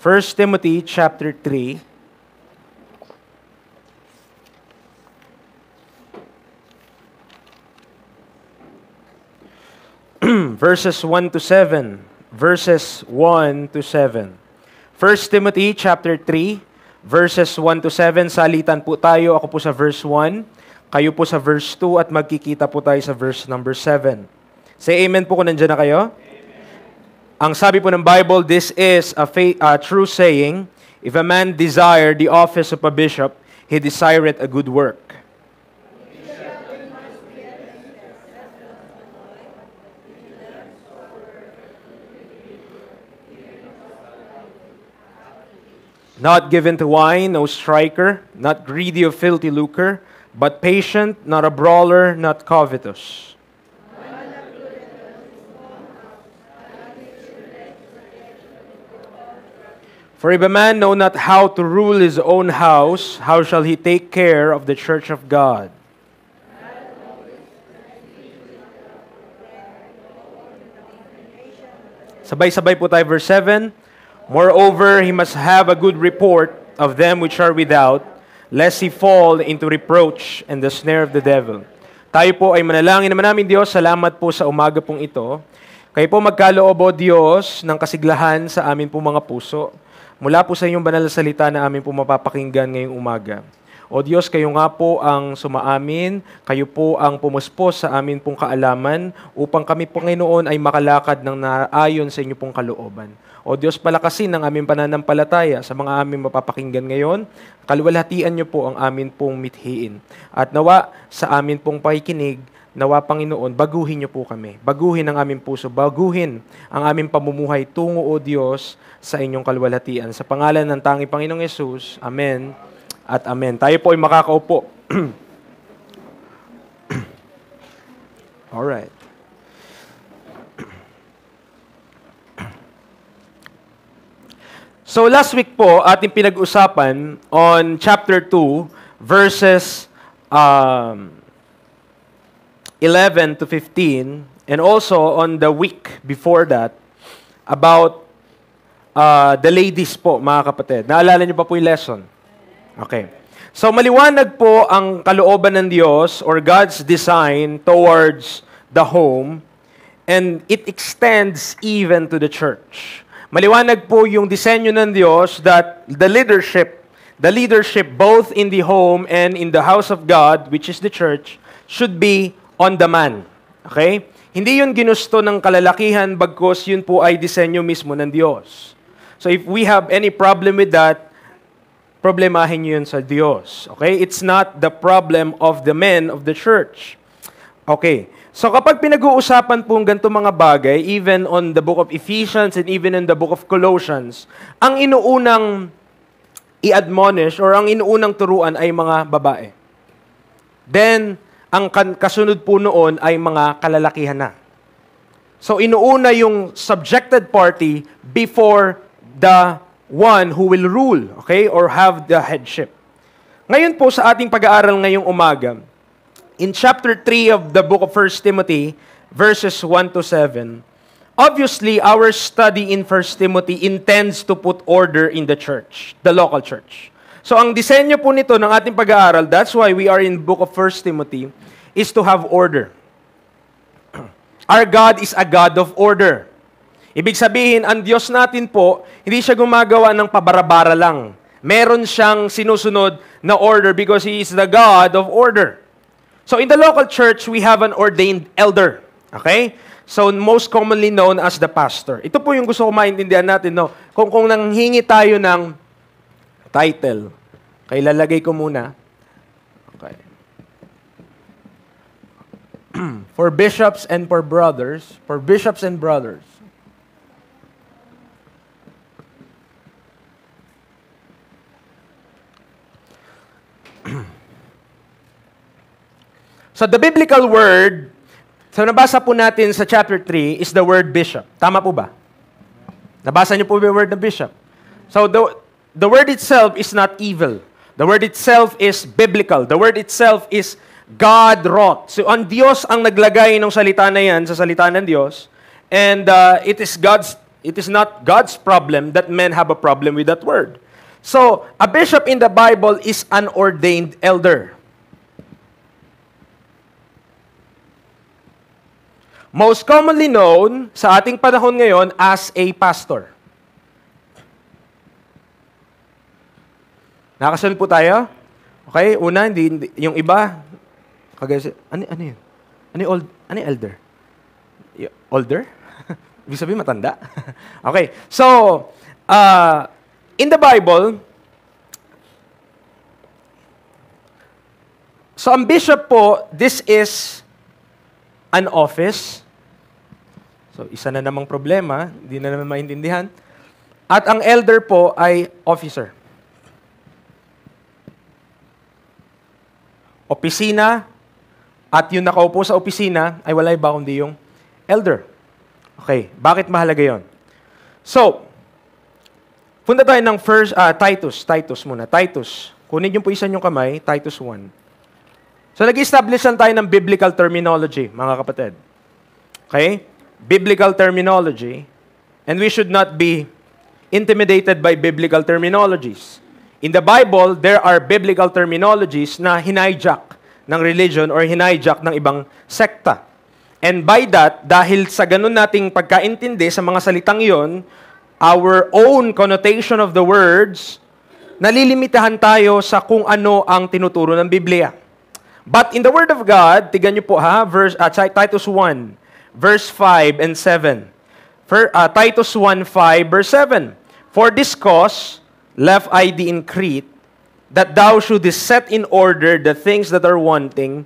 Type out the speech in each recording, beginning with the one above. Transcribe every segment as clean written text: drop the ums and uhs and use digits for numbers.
1 Timothy chapter 3. Verses 1 to 7. Verses 1 to 7. 1 Timothy chapter 3, verses 1 to 7. Salitan po tayo. Ako po sa verse 1. Kayo po sa verse 2 at magkikita po tayo sa verse number 7. Say amen po kung nandiyan na kayo. Ang sabi po ng Bible, this is a true saying, if a man desire the office of a bishop, he desireth a good work. Not given to wine, no striker, not greedy of filthy lucre, but patient, not a brawler, not covetous. For if a man know not how to rule his own house, how shall he take care of the church of God? Sabay-sabay po tayo, verse 7. Moreover, he must have a good report of them which are without, lest he fall into reproach and the snare of the devil. Tayo po ay manalangin naman namin, Diyos. Salamat po sa umaga pong ito. Kayo po magkaloob, O Diyos, ng kasiglahan sa amin po mga puso. Mula po sa inyong banal na salita na amin po mapapakinggan ngayong umaga. O Diyos, kayo nga po ang sumaamin, kayo po ang pumuspos sa amin pong kaalaman upang kami, Panginoon, ay makalakad ng naayon sa inyo pong kalooban. O Diyos, palakasin ang aming pananampalataya sa mga aming mapapakinggan ngayon. Kaluwalhatian niyo po ang amin pong mithiin. At nawa sa amin pong pakikinig, nawa, Panginoon, baguhin niyo po kami. Baguhin ang aming puso. Baguhin ang aming pamumuhay tungo, O Diyos, sa inyong kaluwalhatian. Sa pangalan ng tanging Panginoong Yesus, Amen at Amen. Tayo po ay makakaupo. Alright. So last week po, ating pinag-usapan on chapter 2, verses 11 to 15, and also on the week before that, about the ladies po, mga kapatid. Naalala niyo pa po yung lesson? Okay. So maliwanag po ang kalooban ng Diyos or God's design towards the home, and it extends even to the church. Maliwanag po yung disenyo ng Diyos that the leadership both in the home and in the house of God, which is the church, should be on the man. Okay? Hindi yun ginusto ng kalalakihan bagkus yun po ay disenyo mismo ng Diyos. So if we have any problem with that, problemahin yun sa Diyos. Okay? It's not the problem of the men of the church. Okay. So kapag pinag-uusapan po ganito mga bagay, even on the book of Ephesians and even in the book of Colossians, ang inuunang i-admonish or ang inuunang turuan ay mga babae. Then, ang kasunod po noon ay mga kalalakihan na. So inuuna yung subjected party before the one who will rule, okay, or have the headship. Ngayon po sa ating pag-aaral ngayong umaga, in chapter 3 of the book of 1 Timothy, verses 1 to 7, obviously, our study in 1 Timothy intends to put order in the church, the local church. So, ang disenyo po nito ng ating pag-aaral, that's why we are in book of 1 Timothy, is to have order. Our God is a God of order. Ibig sabihin, ang Diyos natin po, hindi siya gumagawa ng pabarabara lang. Meron siyang sinusunod na order because He is the God of order. So in the local church, we have an ordained elder. Okay? So most commonly known as the pastor. Ito po yung gusto ko maintindihan natin. No? Kung nanghingi tayo ng title, kaya lalagay ko muna. Okay. For bishops and for brothers. For bishops and brothers. So the biblical word, so nabasa po natin sa chapter 3, is the word bishop. Tama po ba? Nabasa niyo po yung word na bishop. So the word itself is not evil. The word itself is biblical. The word itself is God-wrought. So ang Diyos ang naglagay ng salita na yan sa salita ng Diyos. And it is God's It is not God's problem that men have a problem with that word. So, a bishop in the Bible is an ordained elder. Most commonly known sa ating panahon ngayon as a pastor. Nakasunod po tayo? Okay, una, hindi yung iba, ano yun? Ano yung elder? Older? Ibig sabihin, matanda? Okay, so, in the Bible, so ang bishop po, this is an office. So, isa na namang problema, hindi na naman maintindihan. At ang elder po ay officer. Opisina, at yung nakaupo sa opisina ay wala iba kundi yung elder. Okay, bakit mahalaga yon? So, punta tayo ng Titus muna. Titus. Kunin niyo po isa niyong kamay, Titus 1. So, nag-establish lang tayo ng biblical terminology, mga kapatid. Okay? Biblical terminology. And we should not be intimidated by biblical terminologies. In the Bible, there are biblical terminologies na hinijack ng religion or hinijack ng ibang sekta. And by that, dahil sa ganun nating pagkaintindi sa mga salitang iyon, our own connotation of the words, nalilimitahan tayo sa kung ano ang tinuturo ng Biblia. But in the Word of God, tignan niyo po ha, Titus 1, verse 5 and 7. Titus 1:5, verse 7. For this cause, left I thee in Crete, that thou shouldest set in order the things that are wanting,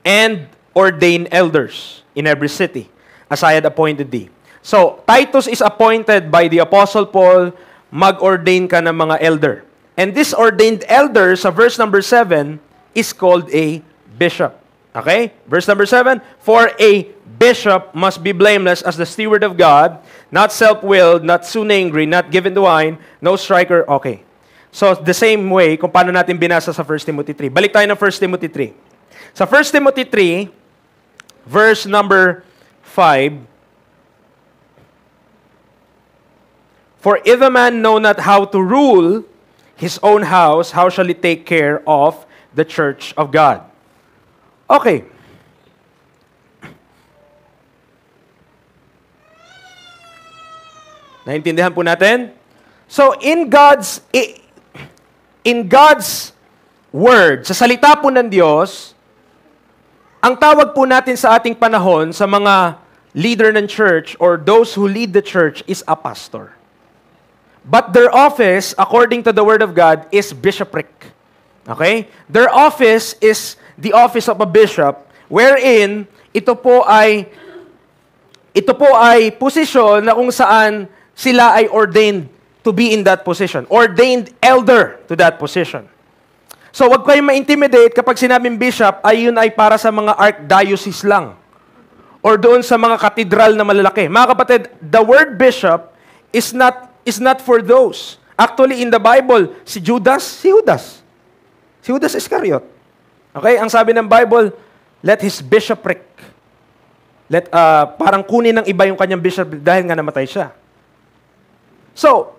and ordain elders in every city, as I had appointed thee. So, Titus is appointed by the Apostle Paul, mag-ordain ka ng mga elder. And this ordained elder, sa verse number 7, is called a bishop. Okay? Verse number 7, for a bishop must be blameless as the steward of God, not self-willed, not soon angry, not given to wine, no striker. Okay. So, the same way, kung paano natin binasa sa 1 Timothy 3. Balik tayo ng 1 Timothy 3. Sa 1 Timothy 3, verse number 5, for if a man know not how to rule his own house, how shall he take care of the church of God? Okay. Naintindihan po natin? So, in God's word, sa salita po ng Diyos, ang tawag po natin sa ating panahon sa mga leader ng church or those who lead the church is a pastor. But their office, according to the Word of God, is bishopric. Okay? Their office is the office of a bishop, wherein ito po ay posisyon na kung saan sila ay ordained to be in that position. Ordained elder to that position. So, wag kayong ma-intimidate kapag sinabing bishop, ay yun ay para sa mga archdiocese lang. Or doon sa mga katedral na malalaki. Mga kapatid, the word bishop is not for those. Actually, in the Bible, si Judas Iscariot. Okay? Ang sabi ng Bible, let his bishopric. Parang kunin ng iba yung kanyang bishop dahil nga namatay siya. So,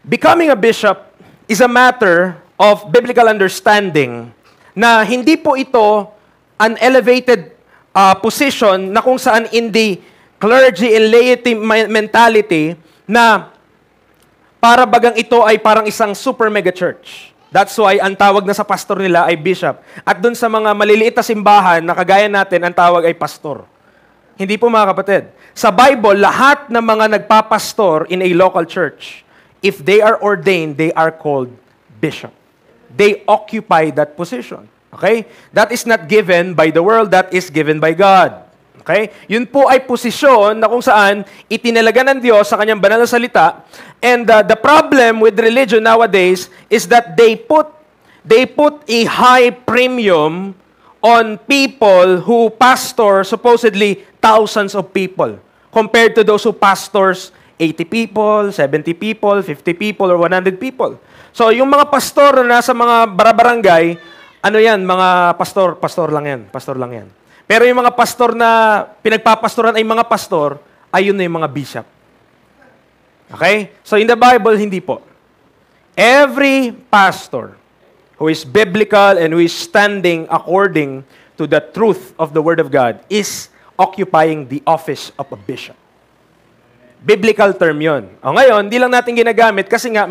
becoming a bishop is a matter of biblical understanding na hindi po ito an elevated position na kung saan in the clergy and laity mentality na para bagang ito ay parang isang super mega church. That's why ang tawag na sa pastor nila ay bishop. At dun sa mga maliliit na simbahan na kagaya natin, ang tawag ay pastor. Hindi po mga kapatid. Sa Bible, lahat ng mga nagpapastor in a local church, if they are ordained, they are called bishop. They occupy that position. Okay? That is not given by the world, that is given by God. Okay? Yun po ay posisyon na kung saan itinalaga ng Diyos sa kanyang banal na salita. And the problem with religion nowadays is that they put a high premium on people who pastor supposedly thousands of people compared to those who pastors 80 people, 70 people, 50 people, or 100 people. So, yung mga pastor na nasa mga barabarangay, ano yan, mga pastor lang yan. Pero yung mga pastor na pinagpapastoran ay mga pastor, ayun na yung mga bishop. Okay? So in the Bible, hindi po. Every pastor who is biblical and who is standing according to the truth of the Word of God is occupying the office of a bishop. Biblical term yun. O ngayon, di lang natin ginagamit kasi nga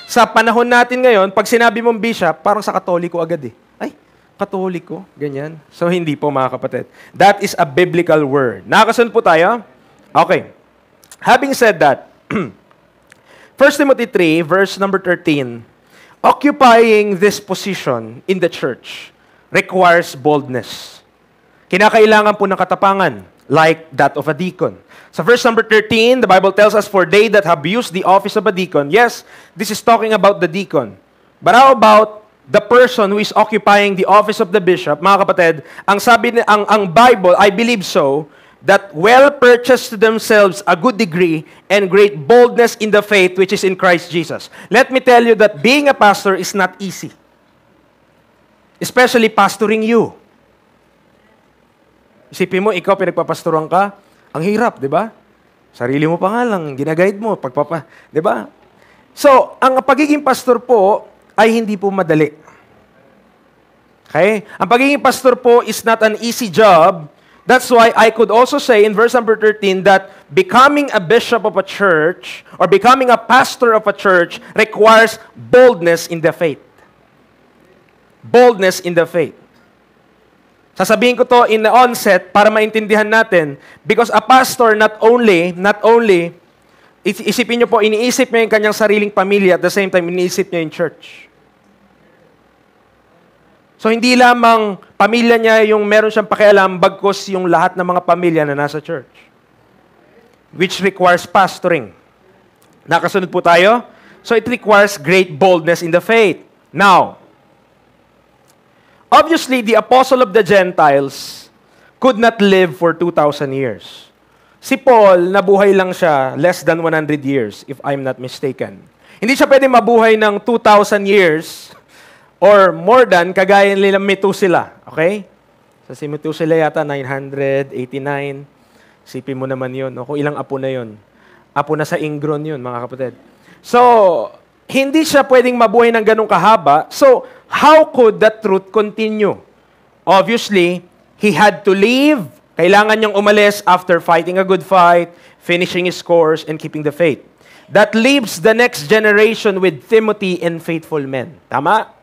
sa panahon natin ngayon, pag sinabi mong bishop, parang sa Katoliko agad eh. Ay, Katoliko, ganyan. So hindi po mga kapatid. That is a biblical word. Nakakasunod po tayo? Okay. Having said that, 1 Timothy 3, verse number 13, occupying this position in the church requires boldness. Kinakailangan po ng katapangan, like that of a deacon. So verse number 13, the Bible tells us, for they that have used the office of a deacon. Yes, this is talking about the deacon. But how about the person who is occupying the office of the bishop? Mga kapatid, ang Bible, I believe so, that well purchased to themselves a good degree and great boldness in the faith which is in Christ Jesus. Let me tell you that being a pastor is not easy. Especially pastoring you. Isipin mo, ikaw pinagpapastoran ka, ang hirap, di ba? Sarili mo pa nga lang, ginaguide mo, di ba? So, ang pagiging pastor po ay hindi po madali. Okay? Ang pagiging pastor po is not an easy job. That's why I could also say in verse number 13 that becoming a bishop of a church or becoming a pastor of a church requires boldness in the faith. Boldness in the faith. Sasabihin ko to in the onset para maintindihan natin, because a pastor not only, isipin nyo po, iniisip niya yung kanyang sariling pamilya, at the same time, iniisip niya yung church. So, hindi lamang pamilya niya yung meron siyang pakialam, bagkus yung lahat ng mga pamilya na nasa church. Which requires pastoring. Nakasunod po tayo? So, it requires great boldness in the faith. Now, obviously, the apostle of the Gentiles could not live for 2,000 years. Si Paul, nabuhay lang siya less than 100 years, if I'm not mistaken. Hindi siya pwede mabuhay ng 2,000 years or more than kagaya nila Methuselah. Okay? So si Methuselah yata 989. Sipin mo naman yun. No? Kung ilang apo na yun. Apo na sa Ingron yun, mga kapatid. So, hindi siya pwedeng mabuhay ng ganong kahaba. So, how could that truth continue? Obviously, he had to leave. Kailangan niyang umalis after fighting a good fight, finishing his course, and keeping the faith. That leaves the next generation with Timothy and faithful men. Tama?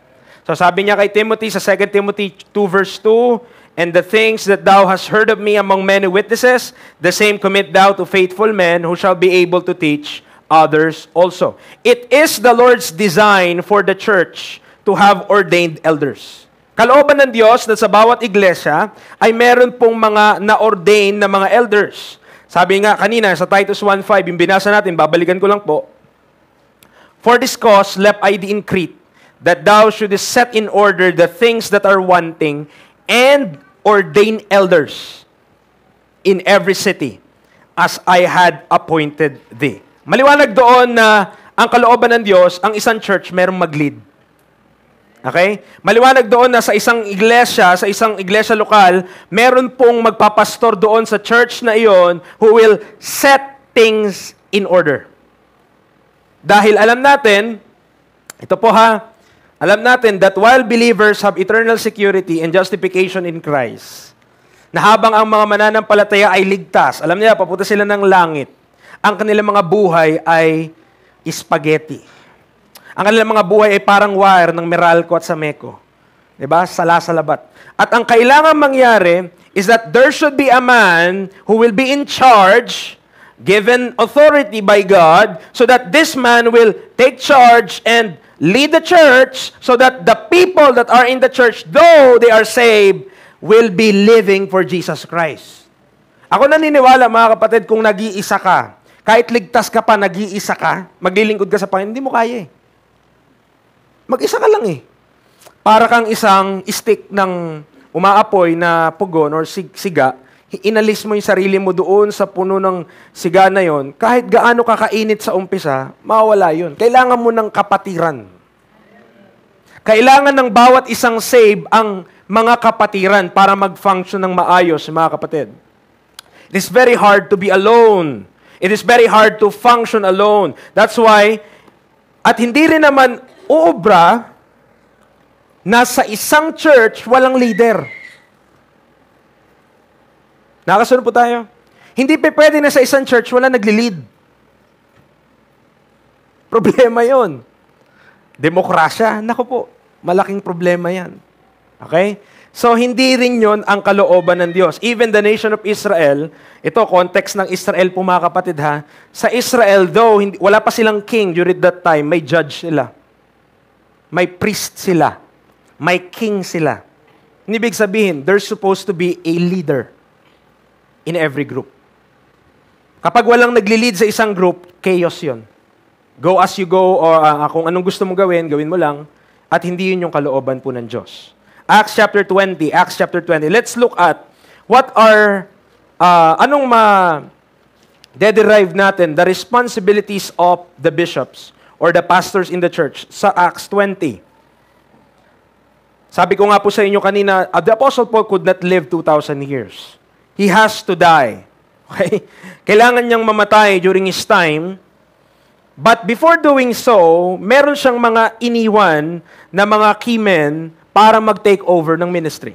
So sabi niya kay Timothy sa 2 Timothy 2 verse 2, and the things that thou hast heard of me among many witnesses, the same commit thou to faithful men who shall be able to teach others also. It is the Lord's design for the church to have ordained elders. Kalooban ng Diyos na sa bawat iglesia ay meron pong mga na-ordain na mga elders. Sabi nga kanina sa Titus 1:5, yung binasa natin, babalikan ko lang po. For this cause left I thee in Crete, that thou shouldest set in order the things that are wanting and ordain elders in every city, as I had appointed thee. Maliwanag doon na ang kalooban ng Diyos, ang isang church, merong mag-lead. Okay? Maliwanag doon na sa isang iglesia lokal, meron pong magpapastor doon sa church na iyon who will set things in order. Dahil alam natin, ito po alam natin that while believers have eternal security and justification in Christ, na habang ang mga mananampalataya ay ligtas, alam niya, papunta sila ng langit, ang kanilang mga buhay ay spaghetti. Ang kanilang mga buhay ay parang wire ng Meralco at Sameco. Diba? Sala-salabat. At ang kailangan mangyari is that there should be a man who will be in charge, given authority by God, so that this man will take charge and lead the church so that the people that are in the church, though they are saved, will be living for Jesus Christ. Ako naniniwala, mga kapatid, kung nag-iisa ka, kahit ligtas ka pa, nag-iisa ka, maglilingkod ka sa Panginoon, hindi mo kaya eh. Mag-isa ka lang eh. Para kang isang stick ng umaapoy na pugon or siga, inalis mo yung sarili mo doon sa puno ng siga na yon, kahit gaano kakainit sa umpisa, mawala yun. Kailangan mo ng kapatiran. Kailangan ng bawat isang save ang mga kapatiran para mag-function ng maayos, mga kapatid. It is very hard to be alone. It is very hard to function alone. That's why, at hindi rin naman uubra na sa isang church walang leader. Nakasunod po tayo? Hindi pa pwede na sa isang church wala nagli-lead. Problema yon. Demokrasya, naku po, malaking problema yan. Okay? So, hindi rin yon ang kalooban ng Diyos. Even the nation of Israel, ito, context ng Israel po mga kapatid ha, sa Israel, though wala pa silang king during that time, may judge sila. May priest sila. May king sila. Ibig sabihin, there's supposed to be a leader in every group. Kapag walang nagli-lead sa isang group, chaos yon. Go as you go, or kung anong gusto mo gawin, gawin mo lang, at hindi yun yung kalooban po ng Diyos. Acts chapter 20. Let's look at what are, anong ma-derive natin, the responsibilities of the bishops or the pastors in the church sa Acts 20. Sabi ko nga po sa inyo kanina, the Apostle Paul could not live 2,000 years. He has to die. Okay? Kailangan niyang mamatay during his time. But before doing so, meron siyang mga iniwan na mga key men para mag-take over ng ministry.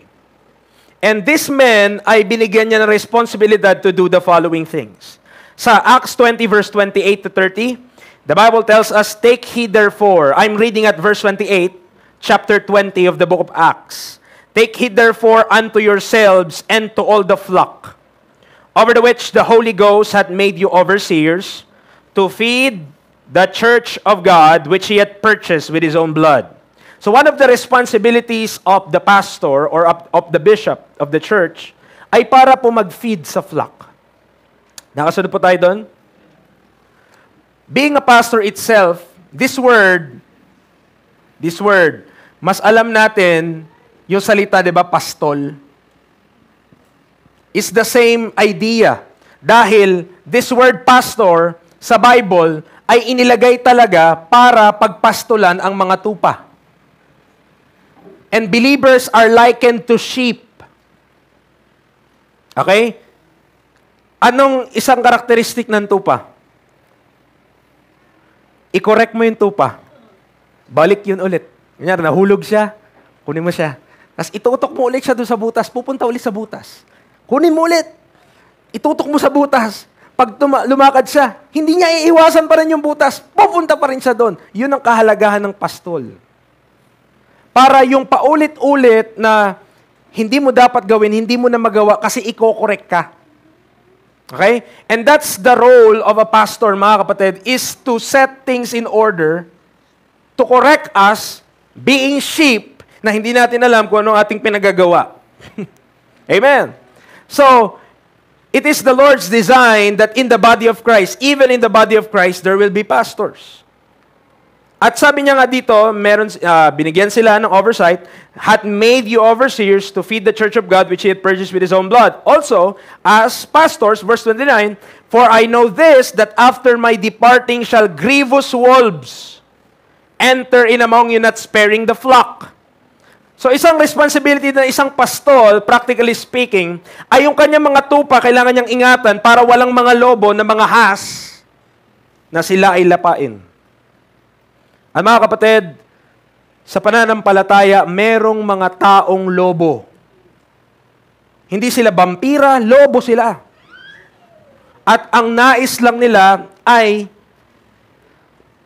And this men ay binigyan niya ng responsibilidad to do the following things. Sa Acts 20 verse 28 to 30, the Bible tells us, "Take heed therefore." I'm reading at verse 28, chapter 20 of the book of Acts. "Take heed therefore unto yourselves and to all the flock, over the which the Holy Ghost hath made you overseers, to feed the church of God, which he had purchased with his own blood." So one of the responsibilities of the pastor or of the bishop of the church ay para po mag-feed sa flock. Nakasunod po tayo doon? Being a pastor itself, this word, mas alam natin yung salita, di ba, pastol, is the same idea. Dahil this word pastor sa Bible ay inilagay talaga para pagpastulan ang mga tupa. And believers are likened to sheep. Okay? Anong isang karakteristik ng tupa? I-correct mo yung tupa. Balik yun ulit. Kunyari, nahulog siya, kunin mo siya. Tapos itutok mo ulit siya doon sa butas, pupunta ulit sa butas. Kunin mo ulit. Itutok mo sa butas. Pag lumakad siya, hindi niya iiwasan pa rin yung butas. Pupunta pa rin siya doon. Yun ang kahalagahan ng pastol. Para yung paulit-ulit na hindi mo dapat gawin, hindi mo na magawa kasi i-correct ka. Okay? And that's the role of a pastor, mga kapatid, is to set things in order, to correct us, being sheep, na hindi natin alam kung anong ating pinagagawa. Amen? So, it is the Lord's design that in the body of Christ, even in the body of Christ, there will be pastors. At sabi niya nga dito, binigyan sila ng oversight, hath made you overseers to feed the church of God which he had purchased with his own blood. Also, as pastors, verse 29, "For I know this, that after my departing shall grievous wolves enter in among you, not sparing the flock." So isang responsibility ng isang pastol, practically speaking, ay yung kanyang mga tupa kailangan niyang ingatan para walang mga lobo na mga has na sila ay lapain. At mga kapatid, sa pananampalataya, merong mga taong lobo. Hindi sila vampira, lobo sila. At ang nais lang nila ay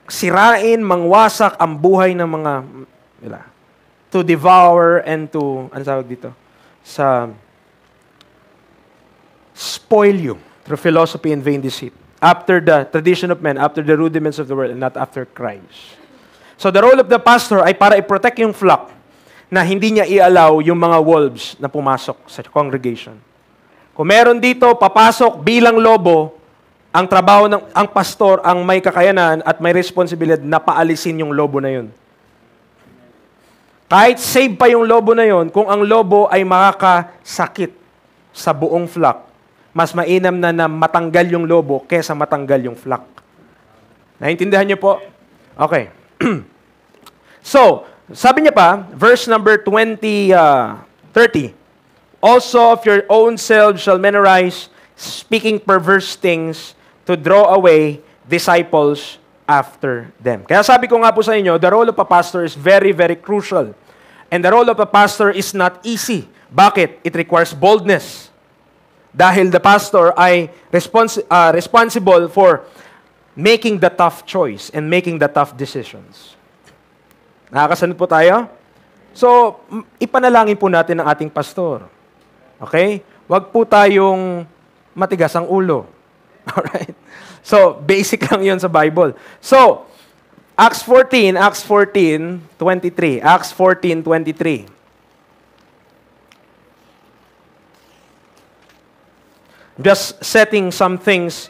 sirain, mangwasak ang buhay ng mga nila. To devour and to, ano tawag dito? Spoil you through philosophy and vain deceit. After the tradition of men, after the rudiments of the world, and not after Christ. So the role of the pastor ay para i-protect yung flock na hindi niya i-allow yung mga wolves na pumasok sa congregation. Kung meron dito, papasok bilang lobo, ang trabaho ng ang pastor ang may kakayanan at may responsibilidad na paalisin yung lobo na yun. Kahit save pa yung lobo na yun, kung ang lobo ay makakasakit sa buong flock, mas mainam na matanggal yung lobo kesa matanggal yung flock. Naintindihan niyo po? Okay. So, sabi niya pa, verse number 30, "Also of your own selves shall men arise, speaking perverse things to draw away disciples after them. Kaya sabi ko nga po sa inyo, the role of a pastor is very, very crucial. And the role of a pastor is not easy. Bakit? It requires boldness. Dahil the pastor ay responsible for making the tough choice and making the tough decisions. Nakakasunod po tayo? So, ipanalangin po natin ang ating pastor. Okay? Huwag po tayong matigas ang ulo. Alright? So, basic lang yun sa Bible. So, Acts 14:23. Acts 14:23. Just setting some things,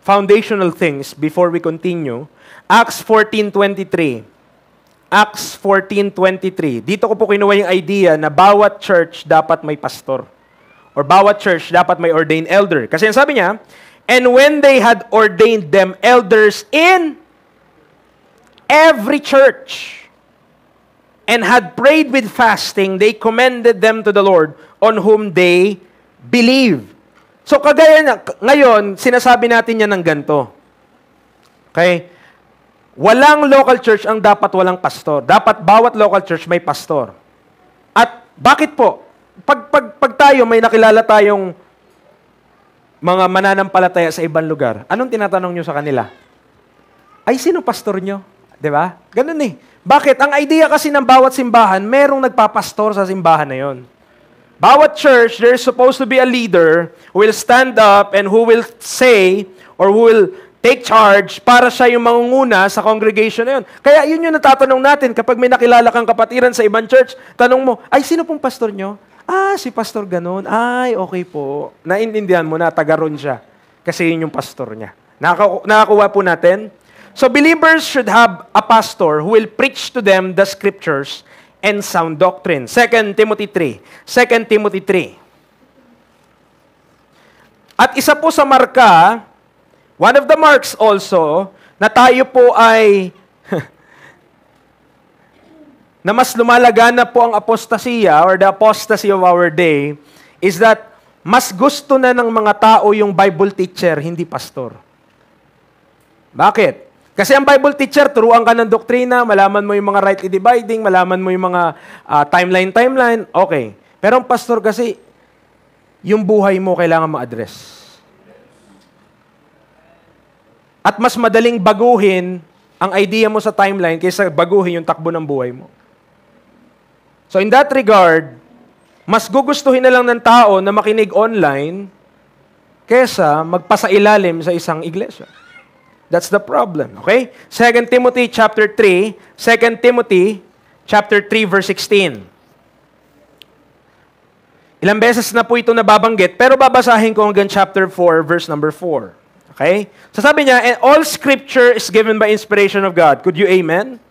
foundational things before we continue. Acts 14:23. Acts 14:23. Dito ko po kinuha yung idea na bawat church dapat may pastor. Or bawat church dapat may ordained elder. Kasi ang sabi niya, and when they had ordained them elders in every church and had prayed with fasting, they commended them to the Lord on whom they believe. So kagaya na, ngayon, sinasabi natin yan ng ganito. Okay? Walang local church ang dapat walang pastor. Dapat bawat local church may pastor. At bakit po? Pag tayo, may nakilala tayong mga mananampalataya sa ibang lugar, anong tinatanong nyo sa kanila? Ay, sino pastor nyo? Diba? Ganun eh. Bakit? Ang idea kasi ng bawat simbahan, merong nagpapastor sa simbahan na yon. Bawat church, there's supposed to be a leader who will stand up and who will say or who will take charge para siya yung mangunguna sa congregation na yun. Kaya yun yung natatanong natin kapag may nakilala kang kapatiran sa ibang church, tanong mo, ay, sino pong pastor nyo? Ah, si pastor ganun. Ay, okay po. Naintindihan mo na, taga-ron siya. Kasi yun yung pastor niya. Nakakuha po natin? So, believers should have a pastor who will preach to them the scriptures and sound doctrine. 2 Timothy 3. 2 Timothy 3. At isa po sa marka, one of the marks also, na tayo po ay na mas lumalagan na po ang apostasiya or the apostasy of our day is that mas gusto na ng mga tao yung Bible teacher, hindi pastor. Bakit? Kasi ang Bible teacher, turuan ka ng doktrina, malaman mo yung mga rightly dividing, malaman mo yung mga timeline, okay. Pero ang pastor kasi, yung buhay mo kailangan ma-address. At mas madaling baguhin ang idea mo sa timeline kaysa baguhin yung takbo ng buhay mo. So in that regard, mas gugustuhin na lang ng tao na makinig online kaysa magpasailalim sa isang iglesia. That's the problem, okay? 2 Timothy chapter 3, 2 Timothy chapter 3 verse 16. Ilang beses na po ito nababanggit, pero babasahin ko hanggang chapter 4 verse number 4. Okay? So sabi niya, and all scripture is given by inspiration of God. Could you amen?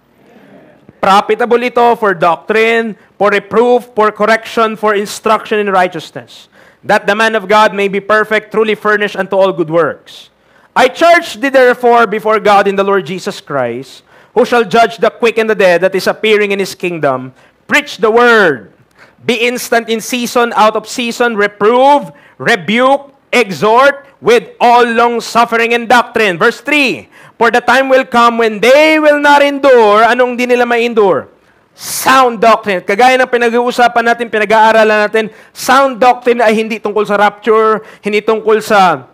Profitable ito for doctrine, for reproof, for correction, for instruction in righteousness, that the man of God may be perfect, truly furnished unto all good works. I charge thee therefore before God in the Lord Jesus Christ, who shall judge the quick and the dead that is appearing in his kingdom, preach the word, be instant in season, out of season, reprove, rebuke, exhort, with all long suffering and doctrine. Verse 3, for the time will come when they will not endure. Anong di nila ma-endure? Sound doctrine. Kagaya ng pinag-uusapan natin, pinag-aaralan natin, sound doctrine ay hindi tungkol sa rapture, hindi tungkol sa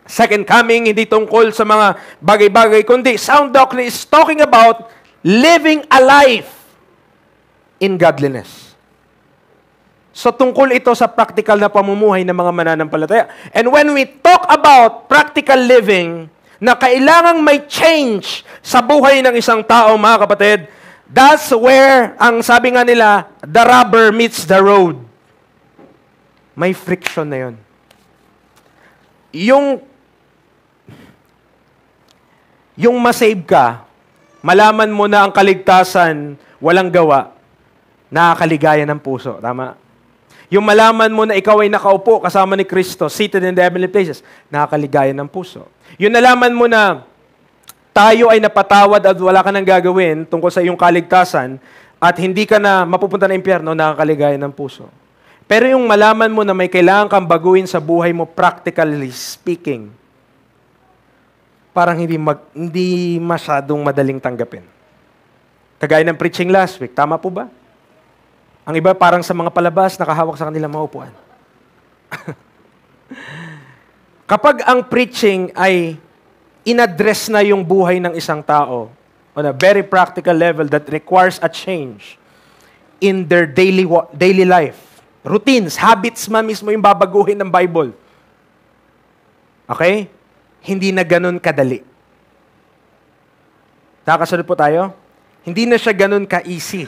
second coming, hindi tungkol sa mga bagay-bagay, kundi sound doctrine is talking about living a life in godliness. So tungkol ito sa practical na pamumuhay ng mga mananampalataya. And when we talk about practical living, na kailangang may change sa buhay ng isang tao, mga kapatid, that's where, ang sabi nga nila, the rubber meets the road. May friction na yun. Yung masave ka, malaman mo na ang kaligtasan, walang gawa, nakakaligaya ng puso. Tama? Yung malaman mo na ikaw ay nakaupo kasama ni Kristo, seated in the heavenly places, nakakaligaya ng puso. Yung nalaman mo na tayo ay napatawad at wala ka nang gagawin tungkol sa iyong kaligtasan at hindi ka na mapupunta ng impyerno, nakakaligaya ng puso. Pero yung malaman mo na may kailangan kang baguhin sa buhay mo, practically speaking, parang hindi masyadong madaling tanggapin. Kagaya ng preaching last week, tama po ba? Ang iba parang sa mga palabas, nakahawak sa kanilang mga upuan. Kapag ang preaching ay inaddress na yung buhay ng isang tao on a very practical level that requires a change in their daily life, routines, habits man mismo yung babaguhin ng Bible. Okay? Hindi na ganun kadali. Nakasunod po tayo? Hindi na siya ganun ka-easy.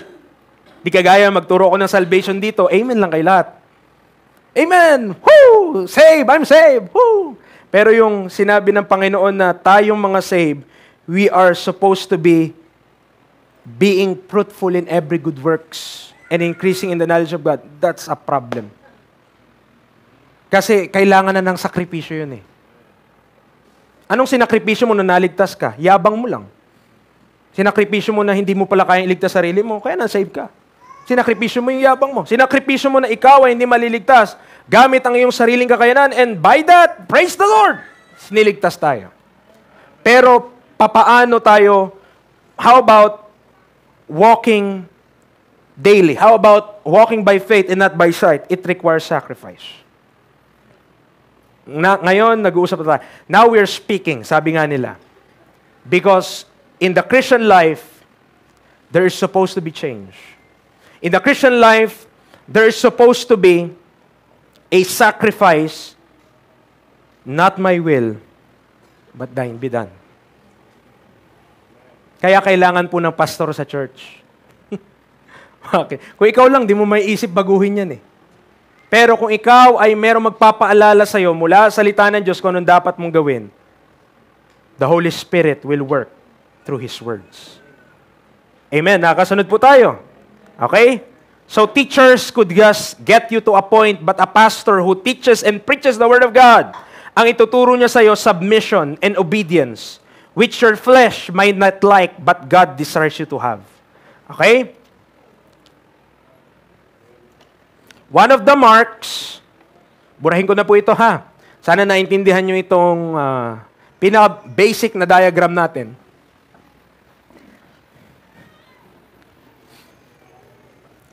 Di kagaya magturo ko ng salvation dito, amen lang kay lahat. Amen! Woo! Save! I'm saved! Woo! Pero yung sinabi ng Panginoon na tayong mga saved, we are supposed to be being fruitful in every good works and increasing in the knowledge of God. That's a problem. Kasi kailangan na ng sakripisyo yun eh. Anong sinakripisyo mo na naligtas ka? Yabang mo lang. Sinakripisyo mo na hindi mo pala kayang iligtas sarili mo, kaya na-save ka. Sinakripisyo mo yung yabang mo. Sinakripisyo mo na ikaw ay hindi maliligtas gamit ang iyong sariling kakayanan, and by that, praise the Lord! Siniligtas tayo. Pero, papaano tayo, how about walking daily? How about walking by faith and not by sight? It requires sacrifice. Ngayon, nag-uusap na tayo. Now we're speaking, sabi nga nila. Because in the Christian life, there is supposed to be change. In the Christian life, there is supposed to be a sacrifice, not my will, but thine be done. Kaya kailangan po ng pastor sa church. Okay. Kung ikaw lang, di mo may isip baguhin yan eh. Pero kung ikaw ay merong magpapaalala sa'yo mula sa salita ng Diyos kung anong dapat mong gawin, the Holy Spirit will work through His words. Amen. Nakasunod po tayo. Okay? So teachers could just get you to a point, but a pastor who teaches and preaches the Word of God, ang ituturo niya sa'yo, submission and obedience, which your flesh might not like, but God desires you to have. Okay? One of the marks, burahin ko na po ito ha. Sana naintindihan nyo itong pinaka-basic na diagram natin.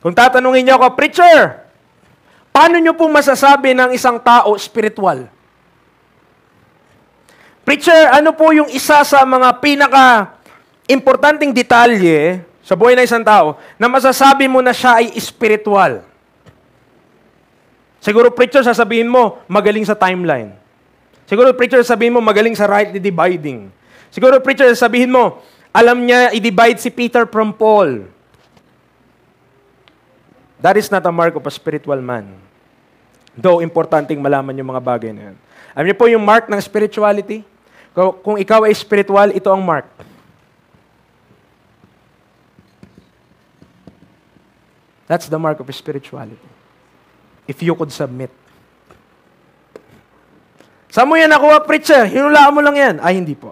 Kung tatanungin niyo ako, preacher, paano niyo po masasabi ng isang tao spiritual? Preacher, ano po yung isa sa mga pinaka-importanting detalye sa buhay ng isang tao na masasabi mo na siya ay spiritual? Siguro, preacher, sasabihin mo, magaling sa timeline. Siguro, preacher, sasabihin mo, magaling sa rightly dividing. Siguro, preacher, sasabihin mo, alam niya i-divide si Peter from Paul. That is not a mark of a spiritual man. Though, importanteng malaman yung mga bagay na yan. Alam niyo po yung mark ng spirituality? Kung ikaw ay spiritual, ito ang mark. That's the mark of spirituality. If you could submit. Saan mo yan nakuha, preacher? Hinulaan mo lang yan. Ay, hindi po.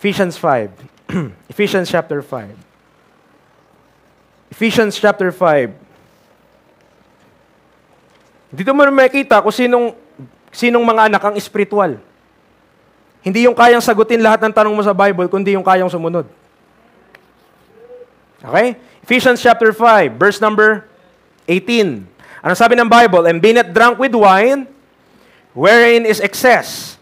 Ephesians 5. Ephesians chapter 5. Ephesians chapter 5. Dito mo makikita kung sinong mga anak ang spiritual. Hindi yung kayang sagutin lahat ng tanong mo sa Bible, kundi yung kayang sumunod. Okay? Ephesians chapter 5, verse number 18. Ano sabi ng Bible? And be not drunk with wine, wherein is excess,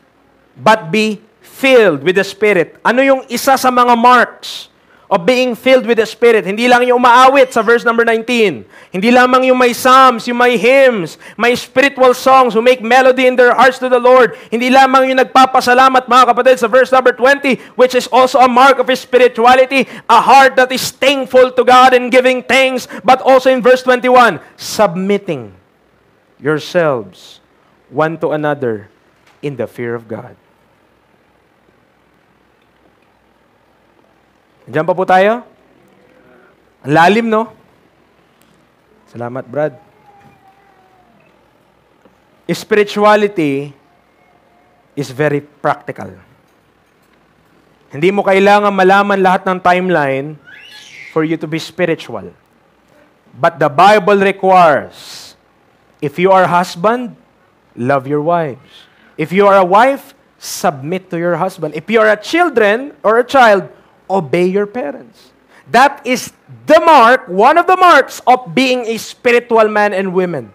but be filled with the Spirit. Ano yung isa sa mga marks of being filled with the Spirit? Hindi lang yung umaawit sa verse number 19. Hindi lamang yung may psalms, yung may hymns, may spiritual songs who make melody in their hearts to the Lord. Hindi lamang yung nagpapasalamat, mga kapatid, sa verse number 20, which is also a mark of His spirituality, a heart that is thankful to God and giving thanks, but also in verse 21, submitting yourselves one to another in the fear of God. Diyan pa po tayo? Ang lalim, no? Salamat, Brad. Spirituality is very practical. Hindi mo kailangan malaman lahat ng timeline for you to be spiritual. But the Bible requires, if you are a husband, love your wives. If you are a wife, submit to your husband. If you are a children or a child, obey your parents. That is the mark, one of the marks of being a spiritual man and women.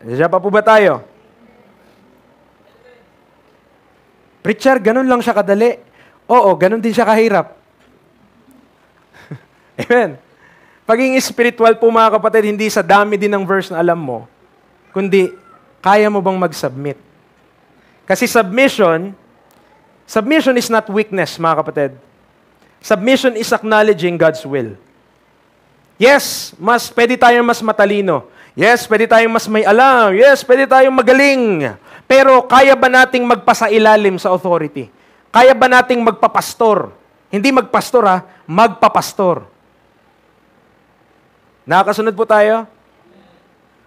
Diyan pa po ba tayo? Preacher, ganun lang siya kadali. Oo, ganun din siya kahirap. Amen. Pagiging spiritual po mga kapatid, hindi sa dami din ng verse na alam mo, kundi kaya mo bang mag-submit? Kasi submission is not weakness, mga kapatid. Submission is acknowledging God's will. Yes, pwede tayong mas matalino. Yes, pwede tayong mas may alam. Yes, pwede tayong magaling. Pero kaya ba nating magpasailalim sa authority? Kaya ba nating magpapastor? Hindi magpastor magpapastor. Nakakasunod po tayo?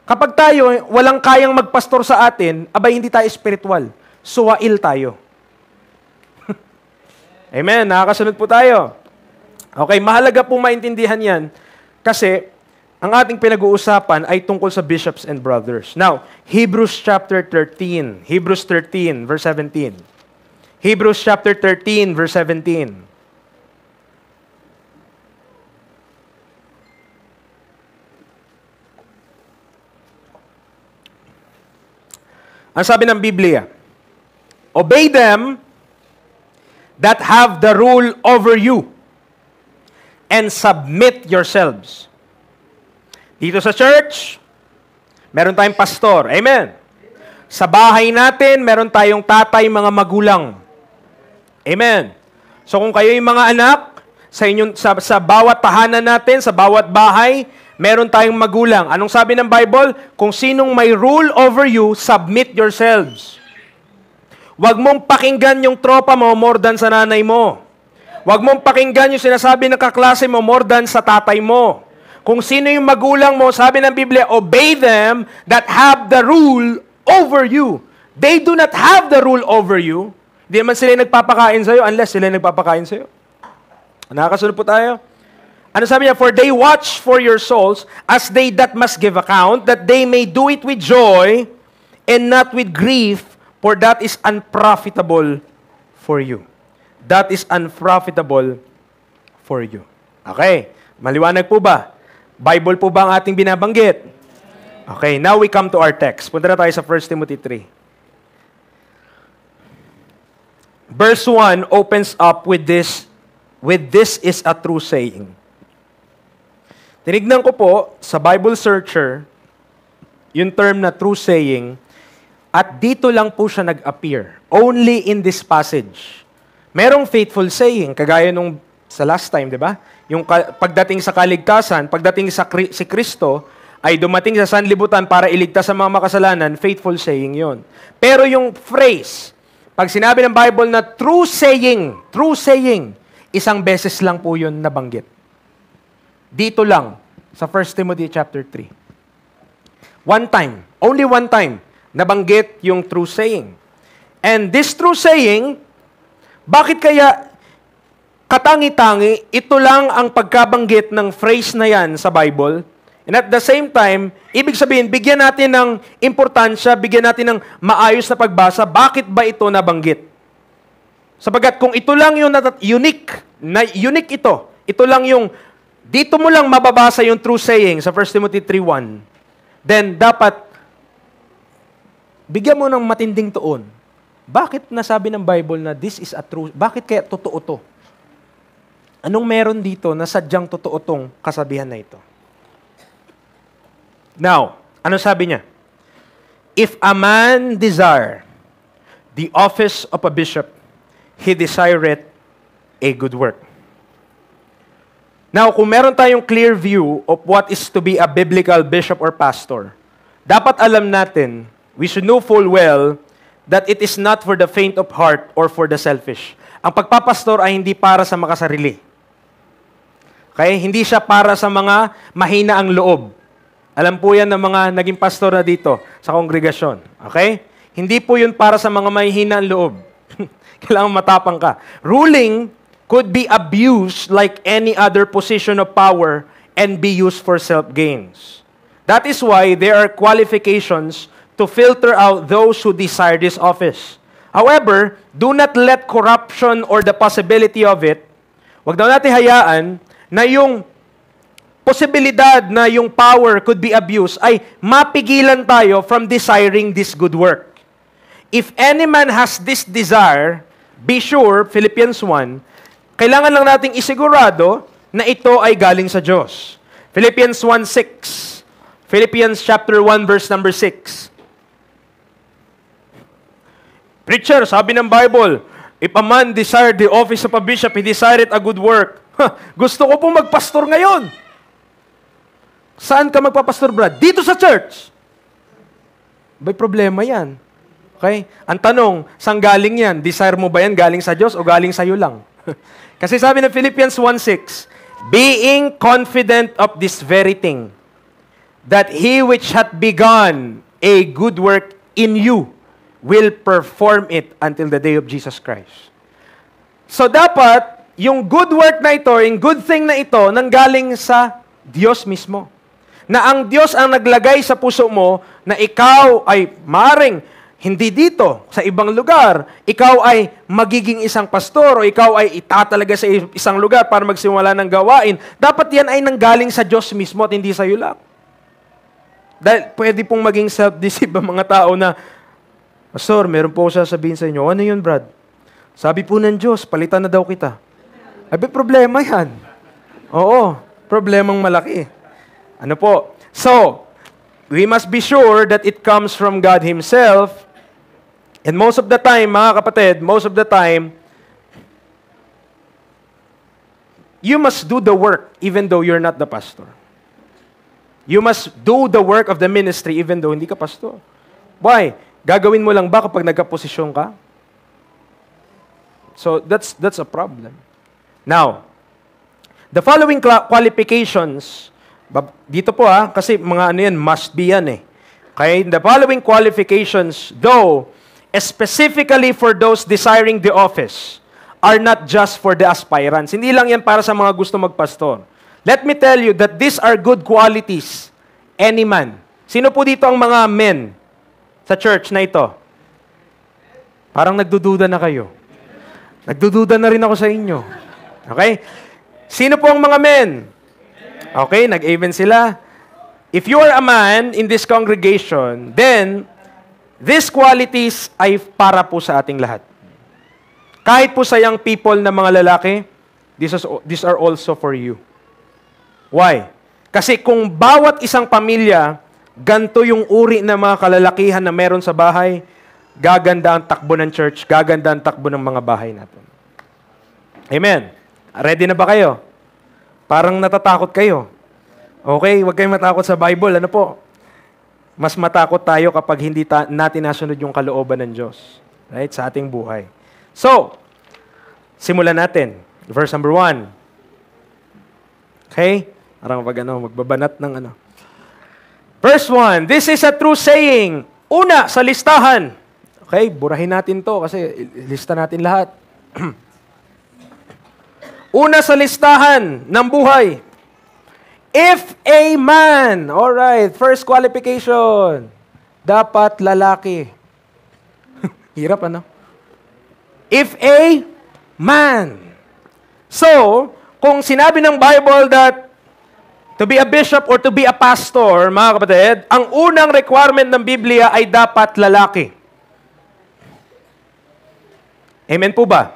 Kapag tayo walang kayang magpastor sa atin, abay hindi tayo spiritual. Suwail tayo. Amen. Nakakasunod po tayo. Okay, mahalaga po maintindihan yan kasi ang ating pinag-uusapan ay tungkol sa bishops and brothers. Now, Hebrews chapter 13. Hebrews 13, verse 17. Hebrews chapter 13, verse 17. Ang sabi ng Biblia, obey them that have the rule over you and submit yourselves. Dito sa church, meron tayong pastor. Amen. Sa bahay natin, meron tayong tatay, mga magulang. Amen. So kung kayo yung mga anak, sa bawat tahanan natin, sa bawat bahay, meron tayong magulang. Anong sabi ng Bible? Kung sinong may rule over you, submit yourselves. Huwag mong pakinggan yung tropa mo more than sa nanay mo. Huwag mong pakinggan yung sinasabi ng kaklase mo more than sa tatay mo. Kung sino yung magulang mo, sabi ng Biblia, obey them that have the rule over you. They do not have the rule over you. Hindi naman sila nagpapakain sa'yo unless sila nagpapakain sa'yo. Nakakasunod po tayo? Ano sabi niya? For they watch for your souls as they that must give account, that they may do it with joy and not with grief, for that is unprofitable for you. That is unprofitable for you. Okay. Maliwanag po ba? Bible po ba ang ating binabanggit? Okay, now we come to our text. Punta na tayo sa 1 Timothy 3. Verse 1 opens up with this is a true saying. Tinignan ko po sa Bible searcher yung term na true saying at dito lang po siya nag-appear. Only in this passage. Merong faithful saying, kagaya nung sa last time, di ba? Yung pagdating sa kaligtasan, pagdating si Kristo, ay dumating sa sanlibutan para iligtas sa mga makasalanan, faithful saying yon. Pero yung phrase, pag sinabi ng Bible na true saying, isang beses lang po yun nabanggit. Dito lang, sa 1 Timothy chapter 3. One time, only one time, nabanggit yung true saying. And this true saying, bakit kaya katangi-tangi, ito lang ang pagkabanggit ng phrase na yan sa Bible. And at the same time, ibig sabihin, bigyan natin ng importansya, bigyan natin ng maayos na pagbasa, bakit ba ito nabanggit? Sapagat kung ito lang yung unique ito lang yung, dito mo lang mababasa yung true saying sa 1 Timothy 3:1, then dapat, bigyan mo ng matinding tuon. Bakit nasabi ng Bible na this is a true, bakit kaya totoo to? Anong meron dito na sadyang totoo tong kasabihan na ito? Now, ano sabi niya? If a man desire the office of a bishop, he desireth a good work. Now, kung meron tayong clear view of what is to be a biblical bishop or pastor, dapat alam natin, we should know full well that it is not for the faint of heart or for the selfish. Ang pagpapastor ay hindi para sa makasarili. Okay? Hindi siya para sa mga mahina ang loob. Alam po yan ng mga naging pastor na dito sa kongregasyon. Okay? Hindi po yun para sa mga mahina ang loob. Kailangan matapang ka. Ruling could be abused like any other position of power and be used for self-gains. That is why there are qualifications to filter out those who desire this office. However, do not let corruption or the possibility of it, wag daw natin hayaan na yung posibilidad na yung power could be abused ay mapigilan tayo from desiring this good work. If any man has this desire, be sure, Philippians 1, kailangan lang nating isigurado na ito ay galing sa Diyos. Philippians 1:6. Philippians chapter 1 verse number 6. Preacher, sabi ng Bible, if a man desired the office of a bishop, he desired a good work. Gusto ko pong magpastor ngayon. Saan ka magpapastor, Brad? Dito sa church. May problema yan. Okay? Ang tanong, saan galing yan? Desire mo ba yan galing sa Diyos o galing sa iyo lang? Kasi sabi ng Philippians 1:6, being confident of this very thing, that he which hath begun a good work in you will perform it until the day of Jesus Christ. So dapat, yung good work na ito, yung good thing na ito, nanggaling sa Diyos mismo. Na ang Diyos ang naglagay sa puso mo na ikaw ay maring hindi dito, sa ibang lugar. Ikaw ay magiging isang pastor o ikaw ay itatalaga sa isang lugar para magsimula ng gawain. Dapat yan ay nanggaling sa Diyos mismo at hindi sa iyo lang. Dahil pwede pong maging self-deceive ang mga tao na, Pastor, meron po ako sasabihin sa inyo. Ano yun, Brad? Sabi po ng Diyos, palitan na daw kita. Ay, problema yan. Oo, problemang malaki. Ano po? So, we must be sure that it comes from God Himself. And most of the time, mga kapatid, most of the time, you must do the work even though you're not the pastor. You must do the work of the ministry even though hindi ka pastor. Why? Gagawin mo lang ba kapag nagka-posisyon ka? So, that's a problem. Now, the following qualifications, dito po kasi mga ano yan, must be yan eh. Okay? The following qualifications, though, specifically for those desiring the office, are not just for the aspirants. Hindi lang yan para sa mga gusto magpastor. Let me tell you that these are good qualities. Any man. Sino po dito ang mga men sa church na ito? Parang nagdududa na kayo. Nagdududa na rin ako sa inyo. Okay? Sino po ang mga men? Okay, nag-amen sila. If you are a man in this congregation, then these qualities ay para po sa ating lahat. Kahit po sa young people na mga lalaki, these are also for you. Why? Kasi kung bawat isang pamilya, ganito yung uri ng mga kalalakihan na meron sa bahay, gaganda ang takbo ng church, gaganda ang takbo ng mga bahay natin. Amen. Ready na ba kayo? Parang natatakot kayo. Okay, huwag kayong matakot sa Bible. Ano po? Mas matakot tayo kapag hindi natin nasunod yung kalooban ng Diyos. Right? Sa ating buhay. So, simulan natin. Verse number 1. Okay? Parang magbabanat ng ano. Verse 1, this is a true saying. Una, sa listahan. Okay, burahin natin to kasi lista natin lahat. Una sa listahan ng buhay. If a man, alright, first qualification, dapat lalaki. Hirap ano? If a man. So, kung sinabi ng Bible that to be a bishop or to be a pastor, mga kapatid, ang unang requirement ng Biblia ay dapat lalaki. Amen po ba?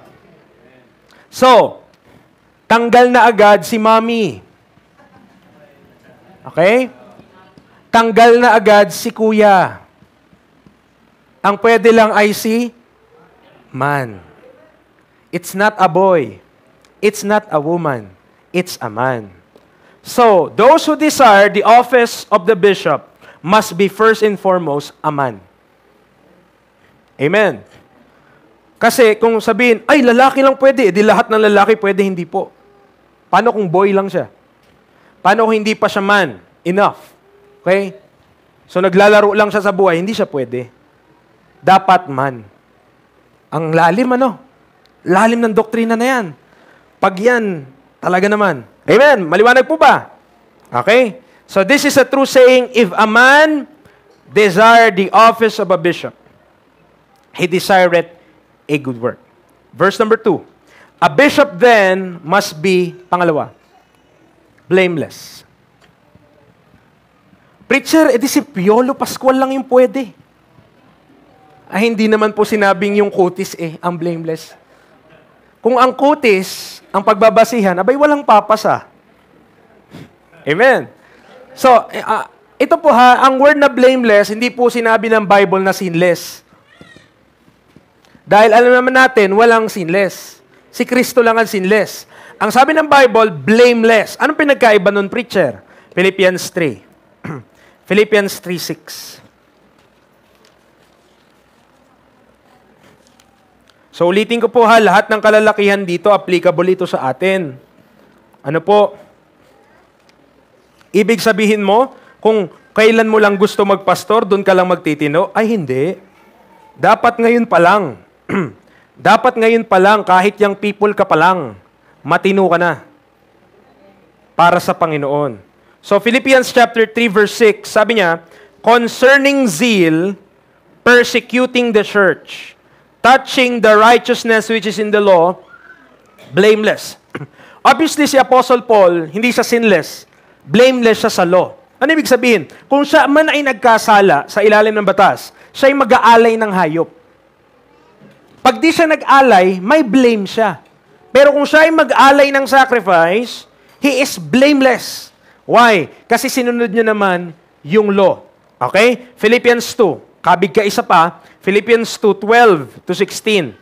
So, tanggal na agad si mommy. Okay? Tanggal na agad si kuya. Ang pwede lang ay si man. It's not a boy. It's not a woman. It's a man. So, those who desire the office of the bishop must be first and foremost a man. Amen. Kasi kung sabihin, ay lalaki lang pwede, di lahat ng lalaki pwede, hindi po. Paano kung boy lang siya? Paano kung hindi pa siya man? Enough. Okay? So naglalaro lang siya sa buhay, hindi siya pwede. Dapat man. Ang lalim Lalim ng doktrina na yan. Pag yan, talaga naman. Amen. Maliwanag po ba? Okay? So this is a true saying, if a man desire the office of a bishop, he desireth a good work. Verse number 2. A bishop then must be, pangalawa, blameless. Preacher, edi si Piolo Pascual lang yung pwede. Ay, hindi naman po sinabing yung kutis ang blameless. Kung ang kutis, ang pagbabasihan, abay walang papasa. Amen. So, ito po ang word na blameless, hindi po sinabi ng Bible na sinless. Dahil alam naman natin, walang sinless. Si Kristo lang ang sinless. Ang sabi ng Bible, blameless. Anong pinagkaiba nun, preacher? Philippians 3. Philippians 3:6. So ulitin ko po lahat ng kalalakihan dito, applicable ito sa atin. Ano po? Ibig sabihin mo, kung kailan mo lang gusto magpastor, doon ka lang magtitino? Ay hindi. Dapat ngayon pa lang. Dapat ngayon pa lang, kahit yung people ka pa lang, matino ka na para sa Panginoon. So Philippians chapter 3 verse 6, sabi niya, concerning zeal, persecuting the church, touching the righteousness which is in the law, blameless. Obviously, si Apostle Paul, hindi siya sinless. Blameless siya sa law. Ano ibig sabihin? Kung siya man ay nagkasala sa ilalim ng batas, siya ay mag-aalay ng hayop. Pag di siya nag-alay, may blame siya. Pero kung siya ay mag-alay ng sacrifice, he is blameless. Why? Kasi sinunod niya naman yung law. Okay? Philippians 2. Kabig ka isa pa. Philippians 2:12-16.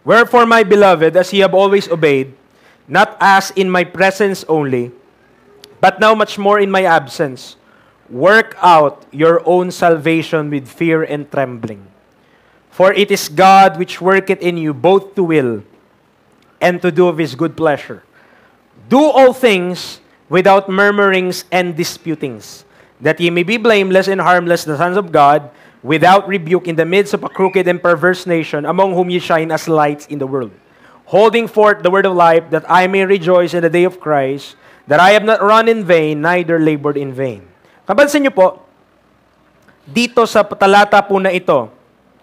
Wherefore, my beloved, as ye have always obeyed, not as in my presence only, but now much more in my absence, work out your own salvation with fear and trembling. For it is God which worketh in you both to will and to do of his good pleasure. Do all things without murmurings and disputings, that ye may be blameless and harmless, the sons of God, without rebuke in the midst of a crooked and perverse nation, among whom ye shine as lights in the world, holding forth the word of life, that I may rejoice in the day of Christ, that I have not run in vain, neither labored in vain. Kapansin niyo po, dito sa talata po na ito,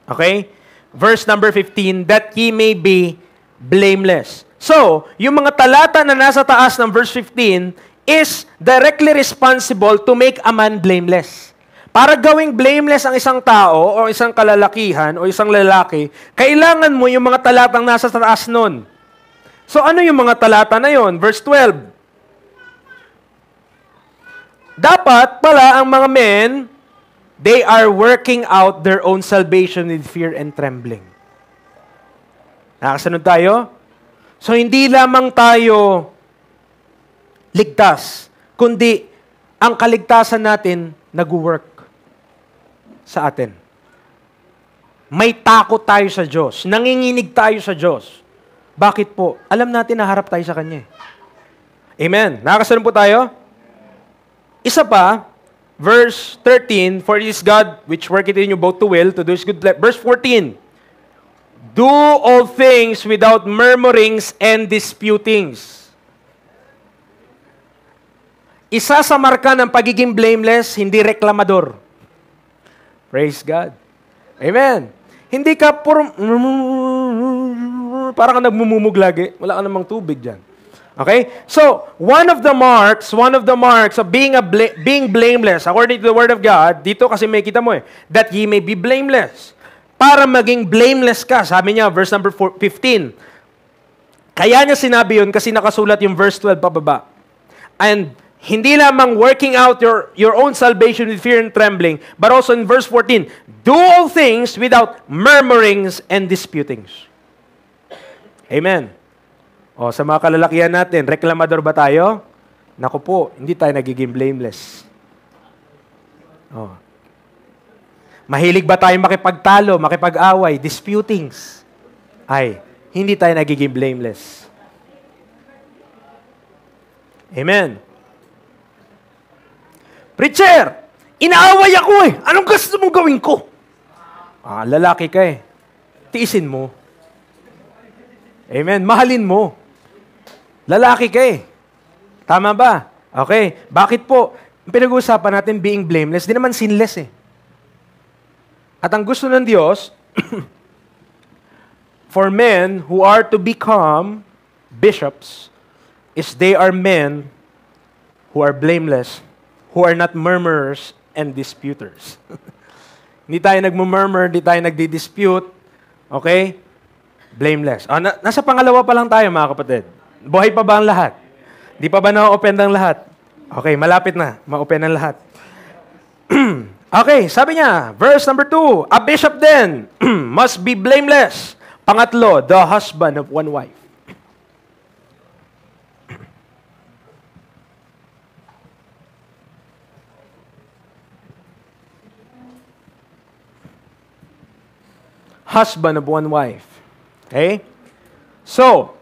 okay? Verse number 15, that ye may be blameless. So, yung mga talata na nasa taas ng verse 15 is directly responsible to make a man blameless. Para gawing blameless ang isang tao o isang kalalakihan o isang lalaki, kailangan mo yung mga talatang nasa taas nun. So, ano yung mga talata na yon? Verse 12. Dapat pala ang mga men, they are working out their own salvation with fear and trembling. Nakasunod tayo? So, hindi lamang tayo ligtas, kundi ang kaligtasan natin nag-work sa atin. May takot tayo sa Diyos. Nanginginig tayo sa Diyos. Bakit po? Alam natin na harap tayo sa Kanya. Amen. Nakakasunod po tayo? Isa pa, verse 13, for it is God which worketh in you both to will, to do his good pleasure. Verse 14, do all things without murmurings and disputings. Isa sa marka ng pagiging blameless, hindi reklamador. Praise God. Amen. Hindi ka parang ka nagmumumug lagi. Wala ka namang tubig dyan. Okay? So, one of the marks of being blameless, according to the Word of God, dito kasi may kita mo that ye may be blameless. Para maging blameless ka, sabi niya, verse number 15. Kaya niya sinabi yun kasi nakasulat yung verse 12 pababa. And hindi lamang working out your own salvation with fear and trembling, but also in verse 14, do all things without murmurings and disputings. Amen. O, sa mga kalalakihan natin, reklamador ba tayo? Naku po, hindi tayo nagiging blameless. O. Mahilig ba tayo makipagtalo, makipag-away, disputings? Ay, hindi tayo nagiging blameless. Amen. Preacher, inaaway ako eh. Anong gusto mong gawin ko? Lalaki ka eh. Tiisin mo. Amen. Mahalin mo. Lalaki ka eh. Tama ba? Okay. Bakit po? Pinag-uusapan natin being blameless, di naman sinless eh. At ang gusto ng Diyos, for men who are to become bishops, is they are men who are blameless, who are not murmurers and disputers. Hindi tayo nagmumurmur, hindi tayo nagdi-dispute. Okay? Blameless. Nasa pangalawa pa lang tayo, mga kapatid. Buhay pa ba ang lahat? Di pa ba na-open ang lahat? Okay, malapit na. Ma-open ang lahat. Okay, sabi niya, verse number 2, a bishop then must be blameless. Pangatlo, the husband of one wife. Husband of one wife. Okay? So,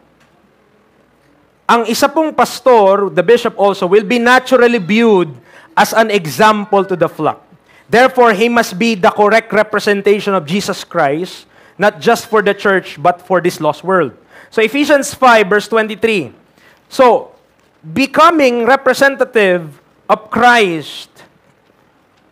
ang isa pong pastor, the bishop also, will be naturally viewed as an example to the flock. Therefore, he must be the correct representation of Jesus Christ, not just for the church, but for this lost world. So, Ephesians 5, verse 23. So, becoming representative of Christ.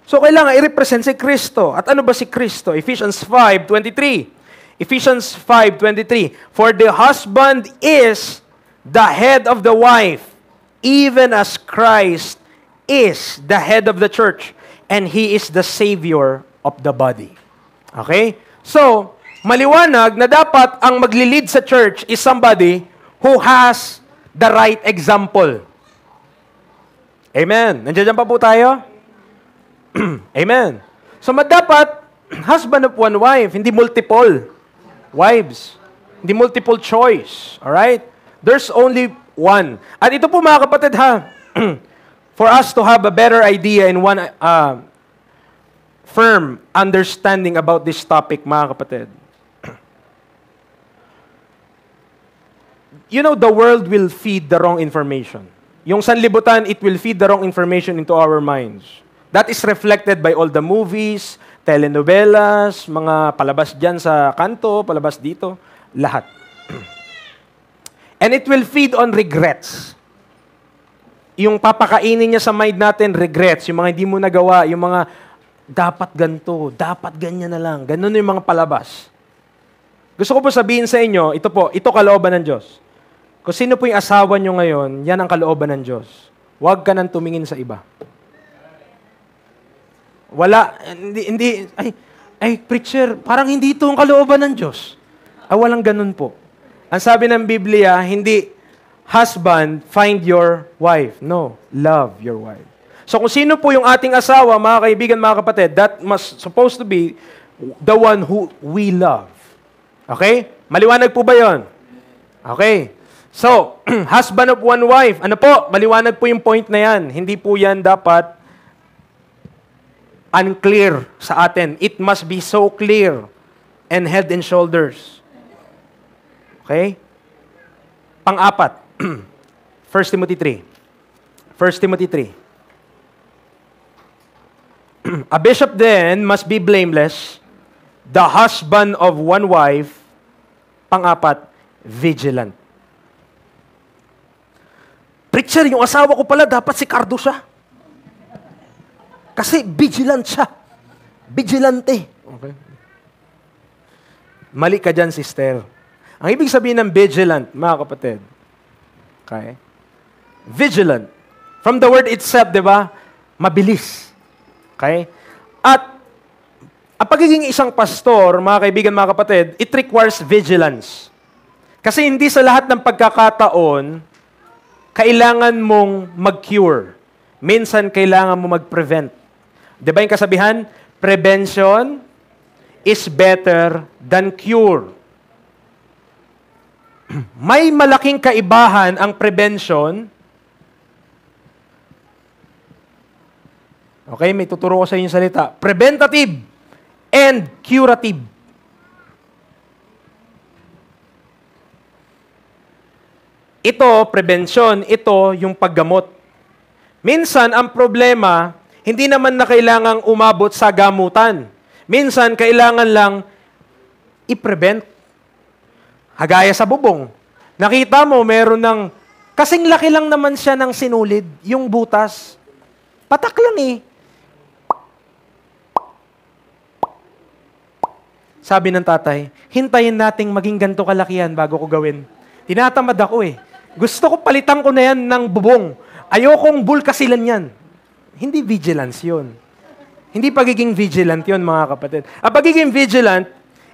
So, kailangan i-represent si Kristo. At ano ba si Kristo? Ephesians 5:23. Ephesians 5:23. For the husband is the head of the wife, even as Christ is the head of the church, and He is the Savior of the body. Okay? So, maliwanag na dapat ang magli-lead sa church is somebody who has the right example. Amen. Nandiyan pa po tayo? Amen. So, dapat husband of one wife, hindi multiple wives. Hindi multiple choice. Alright? There's only one. At ito po mga kapatid ha, for us to have a better idea in one firm understanding about this topic, mga kapatid. You know, the world will feed the wrong information. Yung sanlibutan, it will feed the wrong information into our minds. That is reflected by all the movies, telenovelas, mga palabas dyan sa kanto, palabas dito, lahat. And it will feed on regrets. Yung papakainin niya sa mind natin, regrets. Yung mga hindi mo nagawa, yung mga dapat ganito, dapat ganyan na lang. Ganun yung mga palabas. Gusto ko po sabihin sa inyo, ito kalooban ng Diyos. Kung sino po yung asawa nyo ngayon, yan ang kalooban ng Diyos. Huwag ka nang tumingin sa iba. Wala, preacher, parang hindi ito ang kalooban ng Diyos. Walang ganun po. Ang sabi ng Biblia, hindi, husband, find your wife. No, love your wife. So kung sino po yung ating asawa, mga kaibigan, mga kapatid, that must supposed to be the one who we love. Okay? Maliwanag po ba yon? Okay. So, husband of one wife. Ano po? Maliwanag po yung point na yan. Hindi po yan dapat unclear sa atin. It must be so clear and head and shoulders. Okay? Pang-apat. 1 Timothy 3. 1 Timothy 3. A bishop then must be blameless, the husband of one wife. Pang-apat, vigilant. Preacher, yung asawa ko pala, dapat si Cardo siya. Kasi vigilant siya. Vigilante. Okay. Mali ka dyan, sister. Ang ibig sabihin ng vigilant, mga kapatid, okay? Vigilant. From the word itself, di ba? Mabilis. Okay? At ang pagiging isang pastor, mga kaibigan, mga kapatid, it requires vigilance. Kasi hindi sa lahat ng pagkakataon, kailangan mong mag-cure. Minsan, kailangan mo mag-prevent. Di ba yung kasabihan? Prevention is better than cure. May malaking kaibahan ang prevention. Okay, may tuturo ko sa inyo salita. Preventative and curative. Ito, prevention. Ito, yung paggamot. Minsan, ang problema, hindi naman na kailangang umabot sa gamutan. Minsan, kailangan lang i-prevent. Hagaya sa bubong. Nakita mo, meron ng Kasing laki lang naman siya ng sinulid, yung butas. Patak lang eh. Sabi ng tatay, hintayin nating maging ganito kalakihan bago ko gawin. Tinatamad ako eh. Gusto ko palitan ko na yan ng bubong. Ayokong bulkasilan yan. Hindi vigilance yun. Hindi pagiging vigilant yun, mga kapatid. Ang pagiging vigilant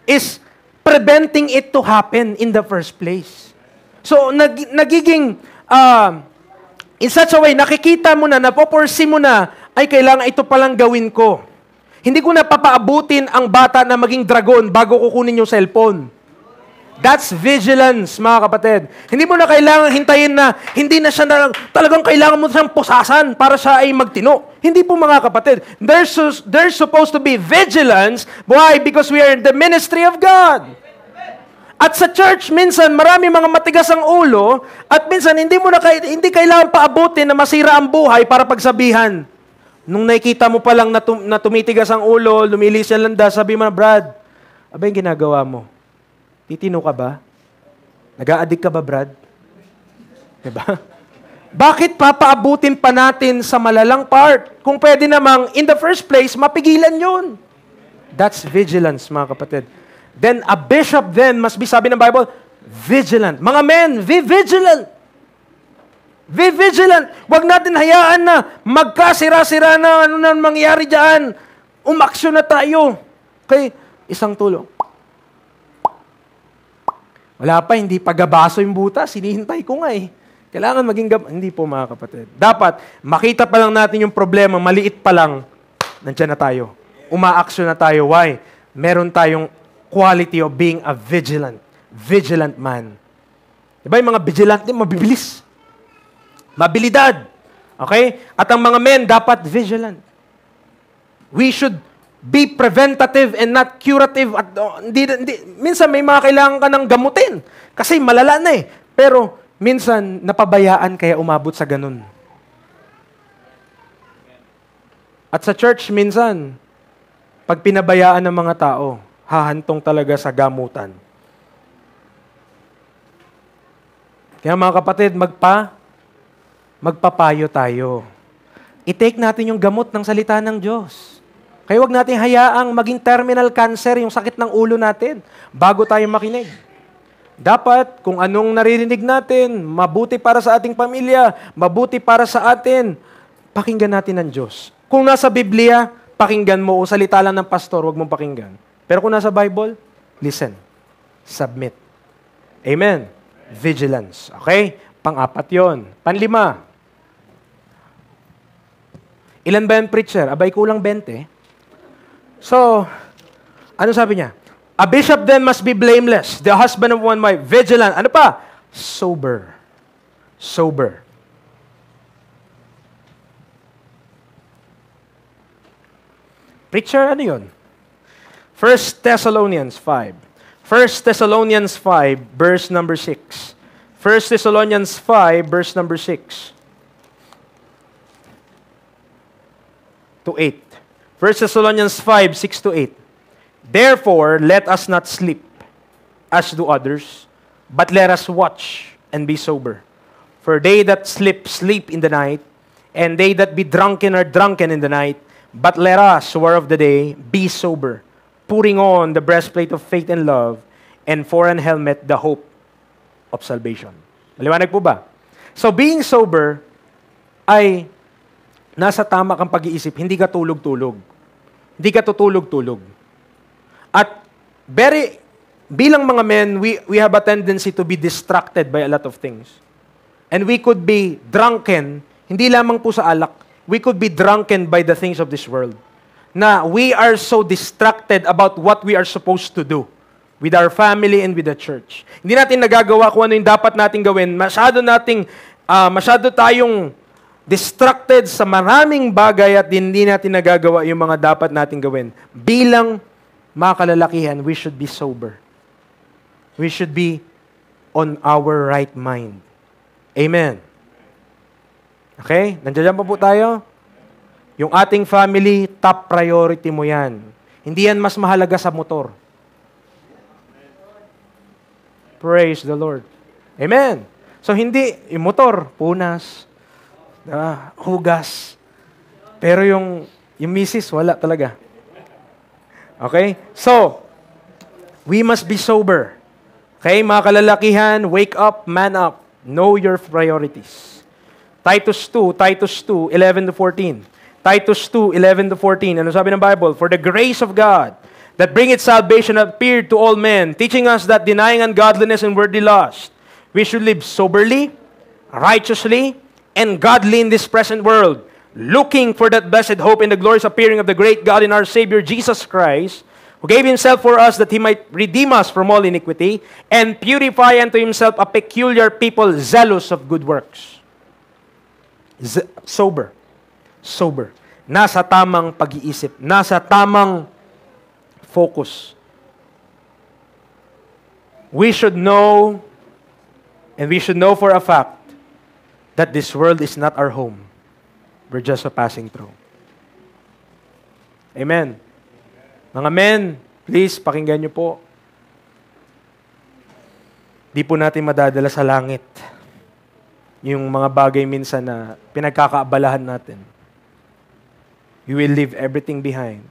is preventing it to happen in the first place. So, nagiging, in such a way, nakikita mo na, napoforesee mo na, ay kailangan ito palang gawin ko. Hindi ko na papaabutin ang bata na maging dragon bago kukunin yung cellphone. That's vigilance, mga kapatid. Hindi mo na kailangan hintayin na, hindi na siya na, talagang kailangan mo siyang pusasan para siya ay magtino. Hindi po, mga kapatid. There's supposed to be vigilance. Why? Because we are in the ministry of God. At sa church, minsan, marami mga matigas ang ulo, at minsan, hindi kailangan paabutin na masira ang buhay para pagsabihan. Nung nakikita mo pa lang na tumitigas ang ulo, lumilis ang landas, sabi mo na, Brad, aba yung ginagawa mo? Titino ka ba? Nag-a-addict ka ba, Brad? Diba? Bakit papaabutin pa natin sa malalang part? Kung pwede namang, in the first place, mapigilan yun. That's vigilance, mga kapatid. Then, a bishop then must be, sabi ng Bible, vigilant. Mga men, be vigilant. Be vigilant. Huwag natin hayaan na magkasira-sira na ano na mangyari dyan. Umaksyon na tayo. Okay, isang tulong. Wala pa, hindi pagabaso yung butas. Hinihintay ko nga eh. Kailangan maging hindi po, mga kapatid. Dapat, makita pa lang natin yung problema, maliit pa lang, nandiyan na tayo. Umaaksyon na tayo. Why? Meron tayong quality of being a vigilant man. Diba yung mga vigilante, mabibilis. Mabilidad. Okay? At ang mga men dapat vigilant. We should be preventative and not curative. At, minsan may mga kailangan ka ng gamutin. Kasi malala na eh. Pero minsan napabayaan kaya umabot sa ganun. At sa church minsan, pag pinabayaan ng mga tao, hahantong talaga sa gamutan. Kaya mga kapatid, magpapayo tayo. I-take natin yung gamot ng salita ng Diyos. Kaya huwag natin hayaang maging terminal cancer yung sakit ng ulo natin bago tayo makinig. Dapat, kung anong naririnig natin, mabuti para sa ating pamilya, mabuti para sa atin, pakinggan natin ng Diyos. Kung nasa Biblia, pakinggan mo o salita lang ng pastor, huwag mong pakinggan. Pero kung nasa Bible, listen. Submit. Amen. Vigilance. Okay? Pang-apat yun. Panlima. Ilan ba yung preacher? Abay, kulang 20. So, ano sabi niya? A bishop then must be blameless, the husband of one wife, vigilant. Ano pa? Sober. Sober. Preacher, ano yun? 1 Thessalonians 5. 1 Thessalonians 5, verse number 6. 1 Thessalonians 5, verse number 6 to 8. 1 Thessalonians 5, 6 to 8. Therefore, let us not sleep, as do others, but let us watch and be sober. For they that sleep, sleep in the night, and they that be drunken are drunken in the night. But let us, who are of the day, be sober, putting on the breastplate of faith and love, and for an helmet, the hope of salvation. Maliwanag po ba? So, being sober ay nasa tama kang pag-iisip, hindi ka tulog-tulog. Hindi ka tutulog-tulog. At bilang mga men, we have a tendency to be distracted by a lot of things. And we could be drunken, hindi lamang po sa alak, we could be drunken by the things of this world. Na we are so distracted about what we are supposed to do with our family and with the church. Hindi natin nagagawa kung ano yung dapat natin gawin. Masyado tayong distracted sa maraming bagay at hindi natin nagagawa yung mga dapat natin gawin. Bilang mga kalalakihan, we should be sober. We should be on our right mind. Amen. Okay? Nandiyan pa po tayo? Yung ating family, top priority mo yan. Hindi yan mas mahalaga sa motor. Praise the Lord. Amen. So, hindi, yung motor, punas, hugas. Pero yung misis, wala talaga. Okay? So, we must be sober. Okay, mga kalalakihan, wake up, man up. Know your priorities. Titus 2, 11 to 14. Titus 2, 11 to 14. Ano sabi ng Bible? For the grace of God that bringeth salvation appeared to all men, teaching us that denying ungodliness and worldly lust, we should live soberly, righteously, and godly in this present world, looking for that blessed hope in the glorious appearing of the great God and our Savior Jesus Christ, who gave himself for us that he might redeem us from all iniquity and purify unto himself a peculiar people zealous of good works. Sober. Nasa tamang pag-iisip. Nasa tamang focus. We should know, and we should know for a fact, that this world is not our home. We're just passing through. Amen. Mga men, please, pakinggan niyo po. Di po natin madadala sa langit yung mga bagay minsan na pinagkakaabalahan natin. You will leave everything behind.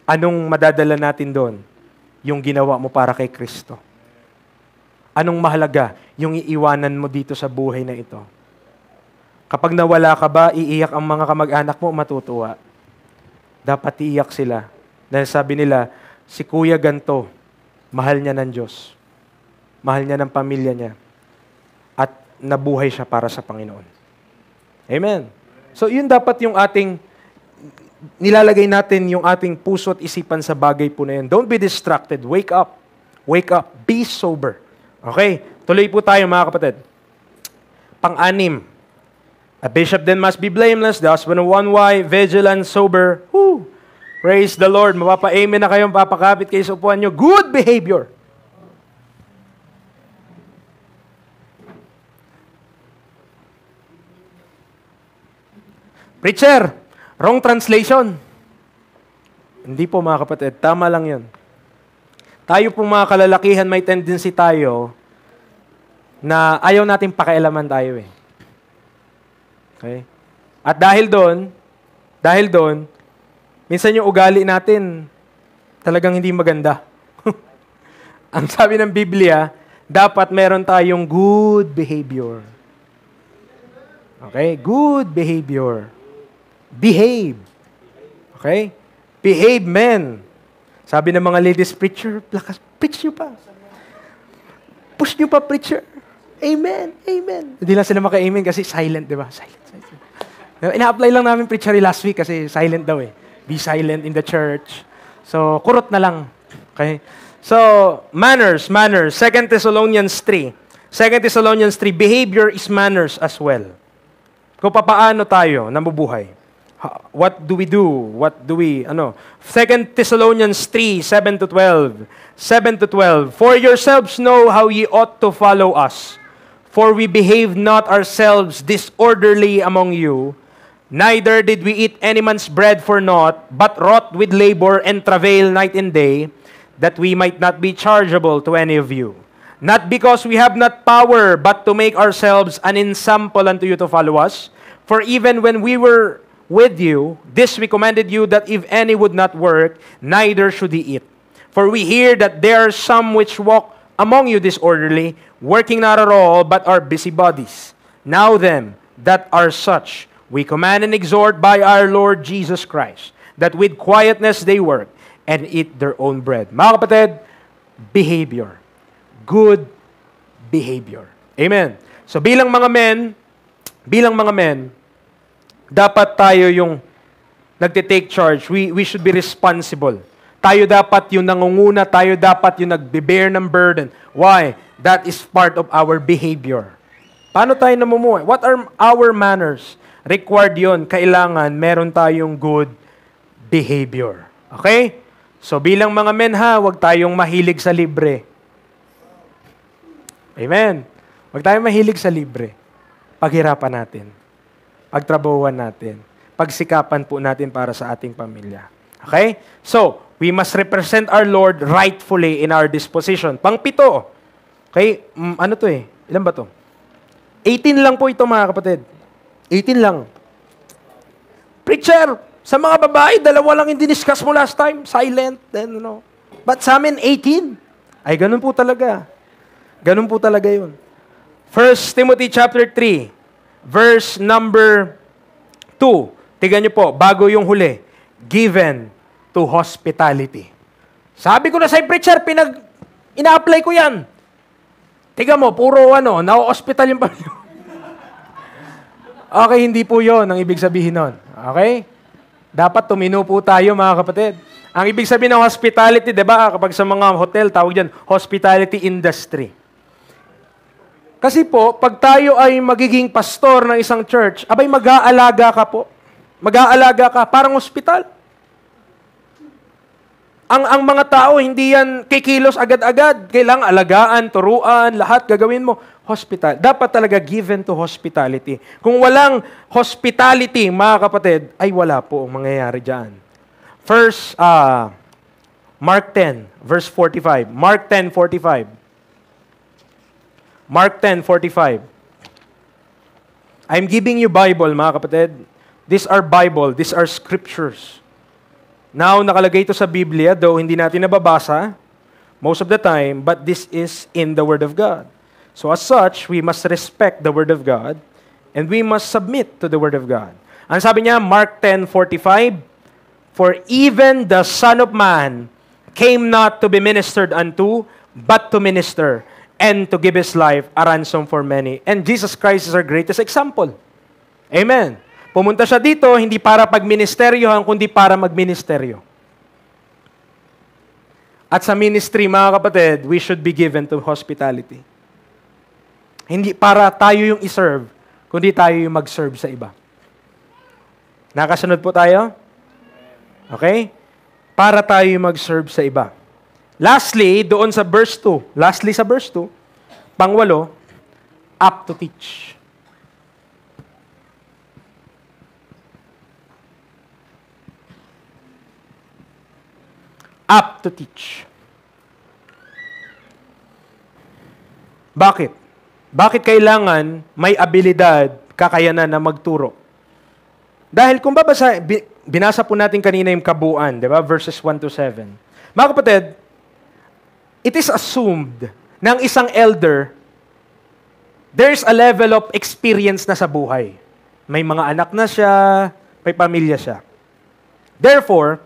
Anong madadala natin doon? Yung ginawa mo para kay Kristo. Anong mahalaga? Yung iiwanan mo dito sa buhay na ito. Kapag nawala ka ba, iiyak ang mga kamag-anak mo, matutuwa. Dapat iiyak sila. Dahil sabi nila, si Kuya ganto, mahal niya ng Diyos. Mahal niya ng pamilya niya. At nabuhay siya para sa Panginoon. Amen. So yun dapat yung ating nilalagay natin yung ating puso at isipan sa bagay po na yun. Don't be distracted. Wake up. Wake up. Be sober. Okay? Tuloy po tayo mga kapatid. Pang-anim. A bishop then must be blameless, the husband of one wife, vigilant, sober. Woo! Praise the Lord. Mapapa-amen na kayong papakapit kayo sa upuan nyo. Good behavior. Preacher, wrong translation. Hindi po mga kapatid, tama lang yun. Tayo pong mga kalalakihan, may tendency tayo na ayaw natin pakialaman tayo eh. Okay? At dahil doon, minsan yung ugali natin talagang hindi maganda. Ang sabi ng Biblia, dapat meron tayong good behavior. Okay? Good behavior. Behave. Okay? Behave, men. Sabi ng mga ladies, preacher, lakas, preach nyo pa. Push nyo pa, preacher. Amen, amen. Hindi lang sila maka-amen kasi silent, di ba? Silent. Ina-apply lang namin preacher last week kasi silent daw eh. Be silent in the church. So, kurot na lang. Okay? So, manners. 2 Thessalonians 3. 2 Thessalonians 3, behavior is manners as well. Kung papaano tayo namubuhay. What do we do? 2 Thessalonians 3, 7 to 12. 7 to 12. For yourselves know how ye ought to follow us. For we behaved not ourselves disorderly among you, neither did we eat any man's bread for naught, but wrought with labor and travail night and day, that we might not be chargeable to any of you. Not because we have not power, but to make ourselves an ensample unto you to follow us. For even when we were with you, this we commanded you, that if any would not work, neither should he eat. For we hear that there are some which walk among you disorderly, working not at all, but are busybodies. Now then, that are such, we command and exhort by our Lord Jesus Christ, that with quietness they work, and eat their own bread. Mga kapatid, behavior. Good behavior. Amen. So bilang mga men, dapat tayo yung nagte-take charge. We should be responsible. Tayo dapat yung nangunguna, tayo dapat yung nagbe-bear ng burden. Why? That is part of our behavior. Paano tayo namumuhay? What are our manners? Required yun. Kailangan meron tayong good behavior. Okay? So bilang mga men huwag tayong mahilig sa libre. Amen. Huwag tayong mahilig sa libre. Paghirapan natin. Pagtrabahuan natin. Pagsikapan po natin para sa ating pamilya. Okay? So, we must represent our Lord rightfully in our disposition. Pang-7. Okay? Ano to eh? Ilan ba to? 18 lang po ito, mga kapatid. 18 lang. Preacher, sa mga babae, 2 lang yung diniscuss mo last time. Silent, then, But sa amin, 18. Ay, ganun po talaga. Ganun po talaga yun. 1 Timothy chapter 3, verse number 2. Tignan niyo po, bago yung huli. Given to hospitality. Sabi ko na sa preacher, ina-apply ko yan. Tignan mo, puro na-hospital yung pamilya. Okay, hindi po yon ang ibig sabihin nun. Okay? Dapat tumino po tayo, mga kapatid. Ang ibig sabihin ng hospitality, di ba? Kapag sa mga hotel, tawag dyan, hospitality industry. Kasi po, pag tayo ay magiging pastor ng isang church, abay mag-aalaga ka po. Mag-aalaga ka, parang hospital. Ang mga tao, hindi yan kikilos agad-agad. Kailangan alagaan, turuan, lahat gagawin mo. Hospital. Dapat talaga given to hospitality. Kung walang hospitality, mga kapatid, ay wala po ang mangyayari dyan. First, Mark 10, verse 45. Mark 10:45. Mark 10:45. I'm giving you Bible, mga kapatid. These are Bible. These are scriptures. Now, nakalagay ito sa Biblia, though hindi natin nababasa most of the time, but this is in the Word of God. So as such, we must respect the Word of God and we must submit to the Word of God. Ang sabi niya, Mark 10:45, for even the Son of Man came not to be ministered unto, but to minister, and to give His life a ransom for many. And Jesus Christ is our greatest example. Amen. Pumunta siya dito, hindi para pagministeryohan, kundi para magministeryo. At sa ministry, mga kapatid, we should be given to hospitality. Hindi para tayo yung iserve, kundi tayo yung mag-serve sa iba. Nakasunod po tayo? Okay? Para tayo yung mag-serve sa iba. Lastly, doon sa verse 2. Lastly sa verse 2, pangwalo, up to teach. Up to teach. Bakit? Bakit kailangan may abilidad, kakayanan na magturo? Dahil kung babasa, binasa po natin kanina yung kabuuan, di ba? Verses 1 to 7. Mga kapatid, it is assumed ng isang elder, there's a level of experience na sa buhay. May mga anak na siya, may pamilya siya. Therefore,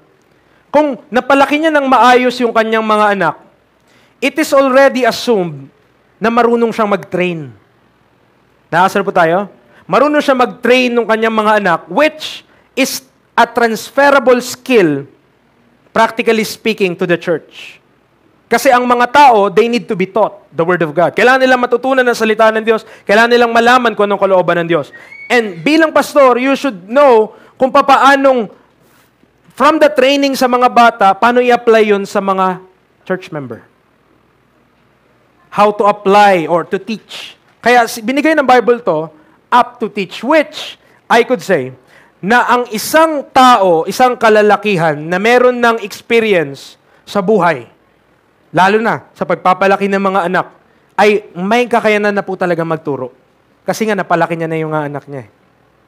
kung napalaki niya ng maayos yung kanyang mga anak, it is already assumed na marunong siyang mag-train. Nakasal po tayo? Marunong siya mag-train ng kanyang mga anak, which is a transferable skill, practically speaking, to the church. Kasi ang mga tao, they need to be taught the Word of God. Kailangan nilang matutunan ang salita ng Diyos. Kailangan nilang malaman kung anong kalooban ng Diyos. And bilang pastor, you should know kung paanong from the training sa mga bata, paano i-apply yun sa mga church member. How to apply or to teach. Kaya binigay ng Bible to, up to teach, which I could say, na ang isang tao, isang kalalakihan na meron ng experience sa buhay, lalo na sa pagpapalaki ng mga anak, ay may kakayanan na po talaga magturo. Kasi nga napalaki niya na yung anak niya.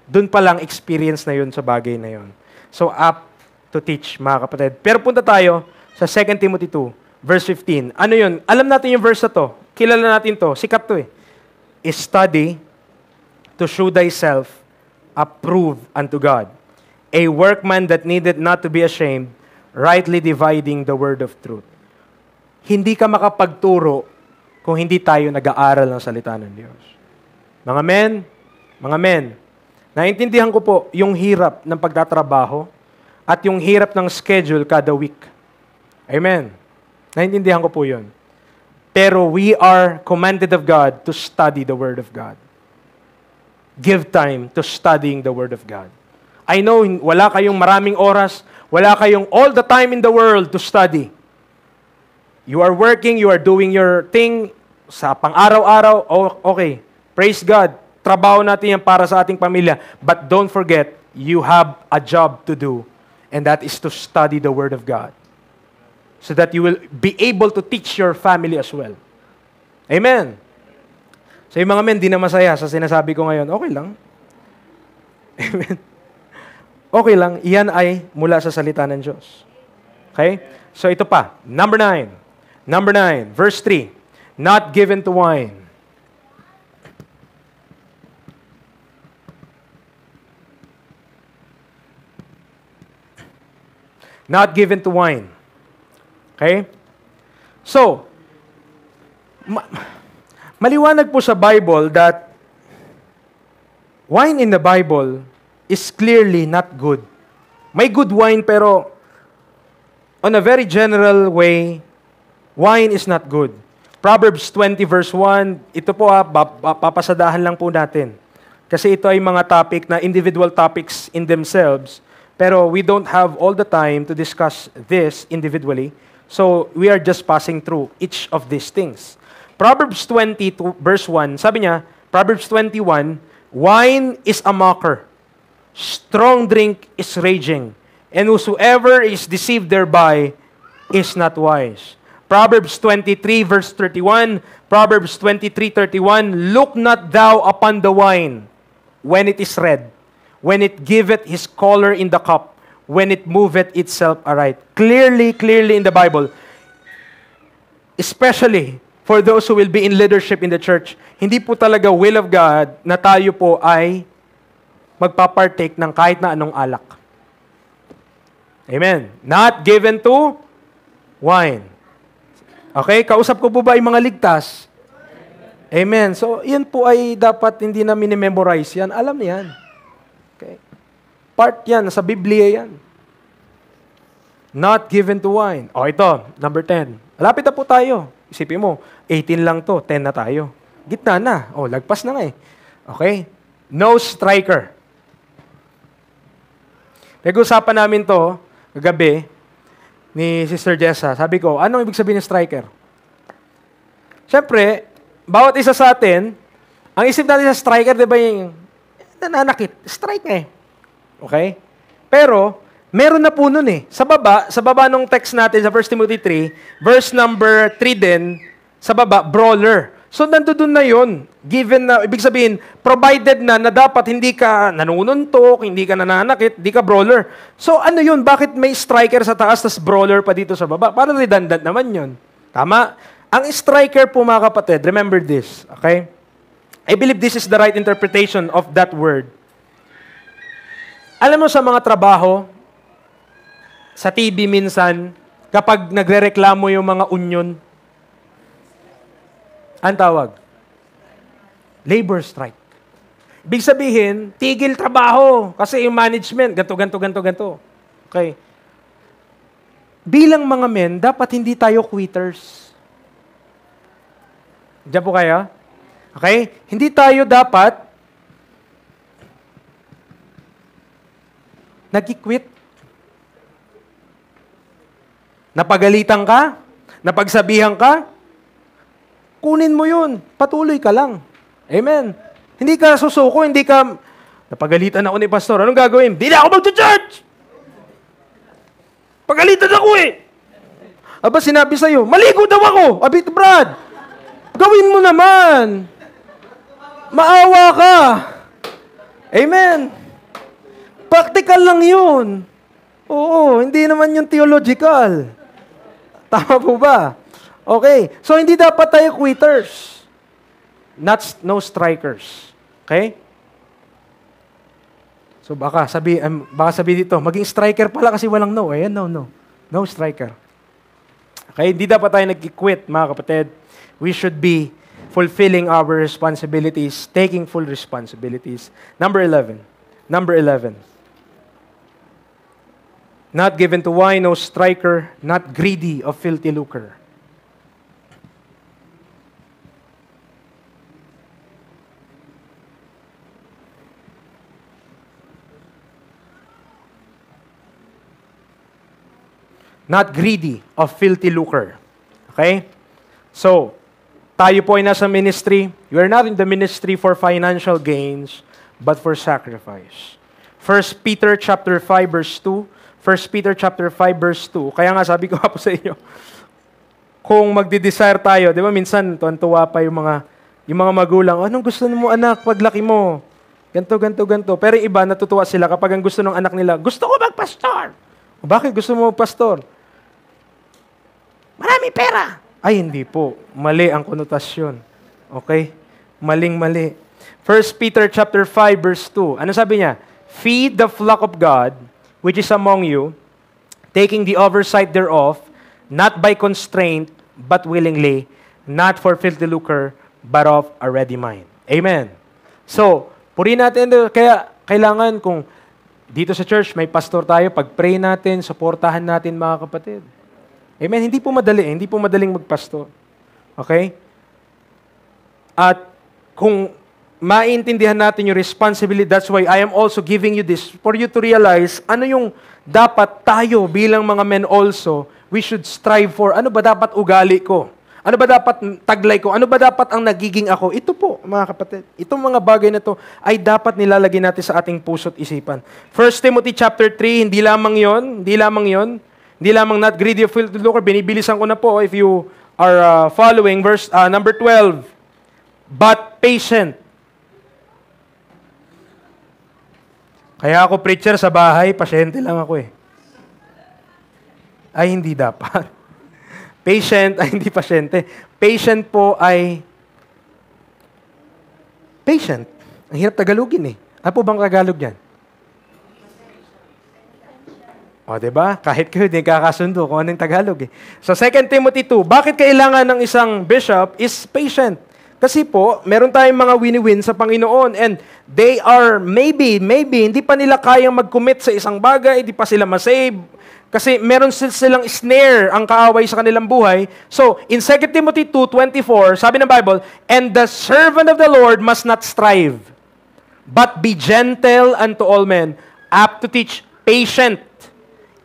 Doon pa lang experience na yun sa bagay na yun. So up to teach, mga kapatid. Pero punta tayo sa 2 Timothy 2, verse 15. Ano yun? Alam natin yung verse na to. Kilala natin to. Sikat to eh. Study to show thyself approved unto God, a workman that needed not to be ashamed, rightly dividing the word of truth. Hindi ka makapagturo kung hindi tayo nag-aaral ng salita ng Diyos. Mga men, naintindihan ko po yung hirap ng pagtatrabaho at yung hirap ng schedule kada week. Amen. Naintindihan ko po yun. Pero we are commanded of God to study the Word of God. Give time to studying the Word of God. I know wala kayong maraming oras, wala kayong all the time in the world to study. You are working, you are doing your thing sa pang-araw-araw, okay. Praise God. Trabaho natin yan para sa ating pamilya. But don't forget, you have a job to do. And that is to study the Word of God. So that you will be able to teach your family as well. Amen. So yung mga men, di na masaya sa sinasabi ko ngayon, okay lang. Amen. Okay lang, iyan ay mula sa salita ng Diyos. Okay? So ito pa, number 9. Number 9, verse 3. Not given to wine. Not given to wine. Okay? So, maliwanag po sa Bible that wine in the Bible is clearly not good. May good wine pero on a very general way, wine is not good. Proverbs 20 verse 1, ito po papasadahan lang po natin. Kasi ito ay mga topic na individual topics in themselves, pero we don't have all the time to discuss this individually. So, we are just passing through each of these things. Proverbs 20 verse 1, sabi niya, Proverbs 21, wine is a mocker. Strong drink is raging. And whosoever is deceived thereby is not wise. Proverbs 23 verse 31, Proverbs 23:31, look not thou upon the wine when it is red, when it giveth his color in the cup, when it moveth itself aright. Clearly in the Bible, especially for those who will be in leadership in the church, hindi po talaga will of God na tayo po ay magpapartake ng kahit na anong alak. Amen. Not given to wine. Okay? Kausap ko po ba yung mga ligtas? Amen. So, yan po ay dapat hindi na minimemorize yan. Alam yan. Okay? Part yan. Sa Biblia yan. Not given to wine. O ito, number 10. Malapit na po tayo. Isipin mo, 18 lang to, 10 na tayo. Gitna na. O, lagpas na nga eh. Okay? No striker. Nag-usapan namin to kagabi ni Sister Jessa. Sabi ko, anong ibig sabihin ng striker? Siyempre, bawat isa sa atin, ang isip natin sa striker, di ba yung nananakit? Strike nga eh. Okay? Pero, meron na po nun eh. Sa baba nung text natin sa 1 Timothy 3, verse number 3 din, sa baba, brawler. So, nandoon na yun. Given na, ibig sabihin, provided na dapat hindi ka nanununtok, hindi ka nananakit, hindi ka brawler. So, ano yun? Bakit may striker sa taas, tas brawler pa dito sa baba? Parang redundant naman yun. Tama? Ang striker po, mga kapatid, remember this, okay? I believe this is the right interpretation of that word. Alam mo sa mga trabaho, sa TV minsan, kapag nagrereklamo yung mga union, ang tawag? Labor strike. Ibig sabihin, tigil trabaho kasi yung management, ganto. Okay. Bilang mga men, dapat hindi tayo quitters. Diyan po kayo? Okay? Hindi tayo dapat nag-quit. Napagalitan ka? Napagsabihan ka? Kunin mo yun. Patuloy ka lang. Amen. Hindi ka susuko, hindi ka, napagalitan ako ni pastor. Anong gagawin? Hindi na ako mag-church! Pagalitan ako eh! Aba, sinabi sa'yo, maligo daw ako! Abit Brad! Gawin mo naman! Maawa ka! Amen. Practical lang yun. Oo, hindi naman yung theological. Tama po ba? Okay. So, hindi dapat tayo quitters. No strikers. Okay? So, baka sabi dito, maging striker pala kasi walang no. Ayan, no. No striker. Okay? Hindi dapat tayo nag-quit, mga kapatid. We should be fulfilling our responsibilities, taking full responsibilities. Number 11. Not given to wine, no striker, not greedy of filthy lucre. Not greedy of filthy lucre. Okay? So, tayo po ay nasa ministry. You are not in the ministry for financial gains, but for sacrifice. 1 Peter chapter 5 verse 2. 1 Peter chapter 5 verse 2. Kaya nga sabi ko po sa inyo, kung magdi-desire tayo, di ba minsan tuwa pa yung mga Yung mga magulang, anong gusto mo anak paglaki mo? Ganto, ganto, ganto. Pero yung iba, natutuwa sila kapag ang gusto ng anak nila, gusto ko magpastor. O bakit gusto mo magpastor? Marami pera. Ay, hindi po. Mali ang konotasyon. Okay? Maling-mali. 1 Peter chapter 5, verse 2. Ano sabi niya? Feed the flock of God, which is among you, taking the oversight thereof, not by constraint, but willingly, not for filthy lucre, but of a ready mind. Amen. So, purihin natin, kaya kailangan kung dito sa church may pastor tayo, pag-pray natin, supportahan natin mga kapatid. Amen. Hindi po madali, hindi po madaling magpastor. Okay? At kung maintindihan natin yung responsibility, that's why I am also giving you this, for you to realize, ano yung dapat tayo bilang mga men also, we should strive for, ano ba dapat ugali ko? Ano ba dapat taglay ko? Ano ba dapat ang nagiging ako? Ito po, mga kapatid. Itong mga bagay na to ay dapat nilalagay natin sa ating puso't isipan. 1 Timothy chapter 3, hindi lamang yon, hindi lamang not greedy of filthy lucre, binibilisan ko na po if you are following, verse number 12. But patient. Kaya ako preacher sa bahay, pasyente lang ako eh. Ay, hindi dapat. Patient ay hindi pasyente. Patient po ay patient. Ang hirap Tagalogin eh. Ano po bang Tagalog yan? O, diba? Kahit kayo, hindi kakasundo kung anong Tagalog eh. So, 2 Timothy 2, bakit kailangan ng isang bishop is patient? Kasi po, meron tayong mga wini-win sa Panginoon and they are maybe, hindi pa nila kayang mag-commit sa isang bagay, hindi pa sila masave. Kasi meron silang snare ang kaaway sa kanilang buhay. So, in 2 Timothy 2:24, sabi ng Bible, and the servant of the Lord must not strive, but be gentle unto all men, apt to teach, patient,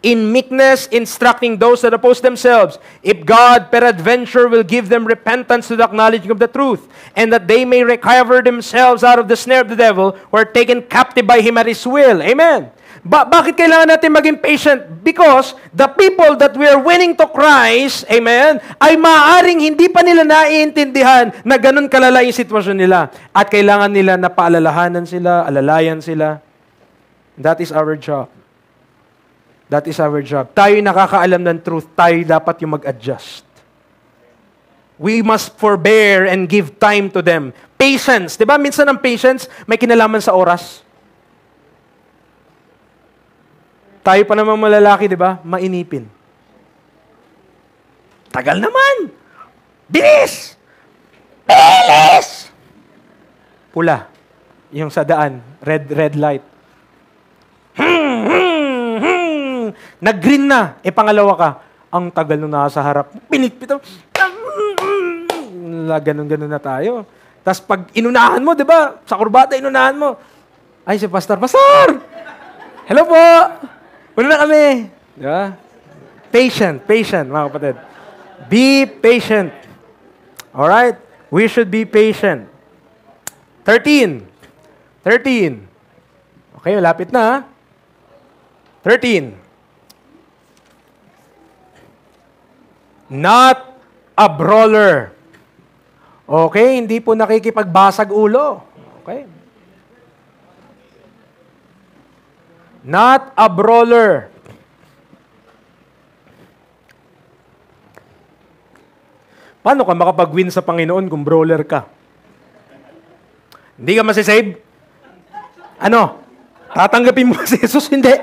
in meekness instructing those that oppose themselves, if God peradventure will give them repentance to the acknowledging of the truth, and that they may recover themselves out of the snare of the devil, who are taken captive by him at his will. Amen. Bakit kailangan natin maging patient? Because the people that we are winning to Christ, amen, ay maaaring hindi pa nila naiintindihan na ganun kalala yung sitwasyon nila. At kailangan nila na paalalahanan sila, alalayan sila. That is our job. That is our job. Tayo'y nakakaalam ng truth. Tayo dapat yung mag-adjust. We must forbear and give time to them. Patience. Diba? Minsan ang patience may kinalaman sa oras. Tayo pa naman malalaki, diba? Mainipin. Tagal naman. Bilis! Bilis! Pula. Yung sa daan. Red light. Nag-green na. Pangalawa ka. Ang tagal nung nasa harap. Pinitpito. Ganun-ganun na tayo. Tapos pag inunahan mo, di ba? Sa kurbata, inunahan mo. Ay, si Pastor. Pastor! Hello po! Una na kami. Di ba? Patient, mga kapatid. Be patient. Alright? We should be patient. 13. Okay, malapit na ha? 13. Not a brawler. Okay, hindi po nakikipagbasag ulo. Okay. Not a brawler. Paano ka makapag-win sa Panginoon kung brawler ka? Hindi ka masisave? Ano? Tatanggapin mo si Jesus? Hindi.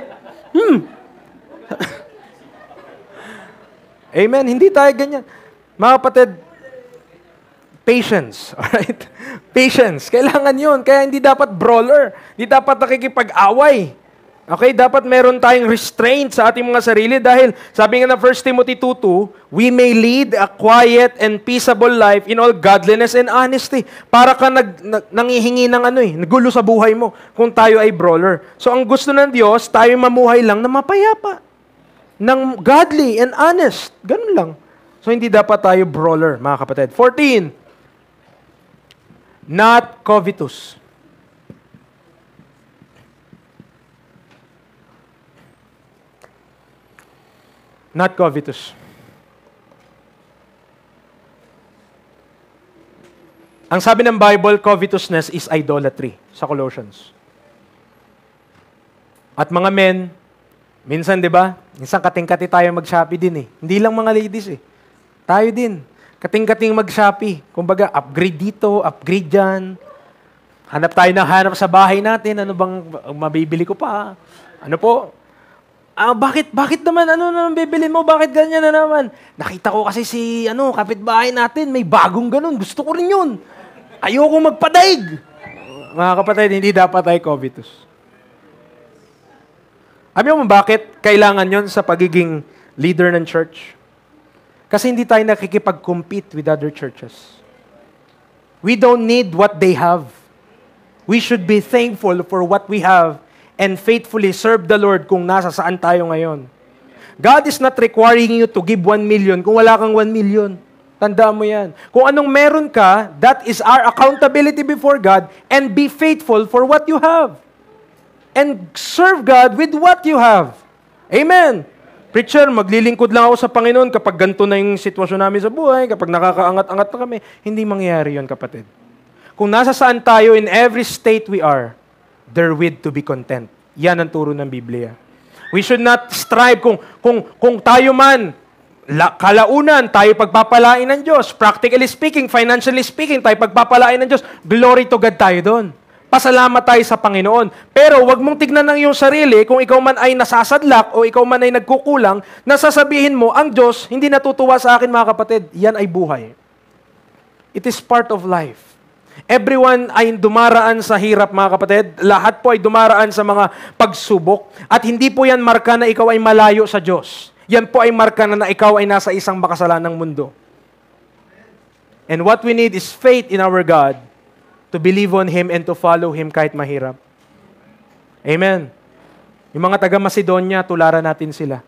Amen. Hindi tayo ganyan. Mga kapatid, patience. Alright? Patience. Kailangan yun. Kaya hindi dapat brawler. Hindi dapat nakikipag-away. Okay? Dapat meron tayong restraint sa ating mga sarili dahil sabi nga na 1 Timothy 2:2, we may lead a quiet and peaceable life in all godliness and honesty. Para ka nangihingi ng nagulo sa buhay mo kung tayo ay brawler. So ang gusto ng Diyos, tayo mamuhay lang na mapayapa. Ng godly and honest. Ganun lang. So, hindi dapat tayo brawler, mga kapatid. 14. Not covetous. Not covetous. Ang sabi ng Bible, covetousness is idolatry sa Colossians. At mga men, minsan, di ba? Minsan kating-kati tayo mag-Shopee din eh. Hindi lang mga ladies eh. Tayo din. Kating-kating mag-Shopee. Kumbaga, upgrade dito, upgrade dyan. Hanap tayo ng hanap sa bahay natin. Ano bang mabibili ko pa? Ano po? Bakit naman? Ano naman bibilin mo? Bakit ganyan na naman? Nakita ko kasi si kapitbahay natin, may bagong ganun. Gusto ko rin yun. Ayoko magpadaig. Mga kapatid, hindi dapat tayo covetous. Alam mo bakit kailangan yon sa pagiging leader ng church? Kasi hindi tayo nakikipag-compete with other churches. We don't need what they have. We should be thankful for what we have and faithfully serve the Lord kung nasa saan tayo ngayon. God is not requiring you to give 1 million kung wala kang 1 million. Tandaan mo yan. Kung anong meron ka, that is our accountability before God, and be faithful for what you have. And serve God with what you have. Amen. Preacher, maglilingkod lang ako sa Panginoon kapag ganito na yung sitwasyon namin sa buhay, kapag nakakaangat-angat na kami. Hindi mangyayari yon, kapatid. Kung nasa saan tayo, in every state we are, therewith to be content. Yan ang turo ng Biblia. We should not strive kung tayo man, kalaunan, tayo pagpapalain ng Diyos. Practically speaking, financially speaking, tayo pagpapalain ng Diyos. Glory to God tayo doon. Pasalamat tayo sa Panginoon. Pero wag mong tignan ng iyong sarili kung ikaw man ay nasasadlak o ikaw man ay nagkukulang, nasasabihin mo, ang Diyos hindi natutuwa sa akin, mga kapatid. Yan ay buhay. It is part of life. Everyone ay dumaraan sa hirap, mga kapatid. Lahat po ay dumaraan sa mga pagsubok. At hindi po yan marka na ikaw ay malayo sa Diyos. Yan po ay marka na ikaw ay nasa isang makasalanang mundo. And what we need is faith in our God to believe on Him and to follow Him kahit mahirap. Amen. Yung mga taga-Macedonia, tularan natin sila.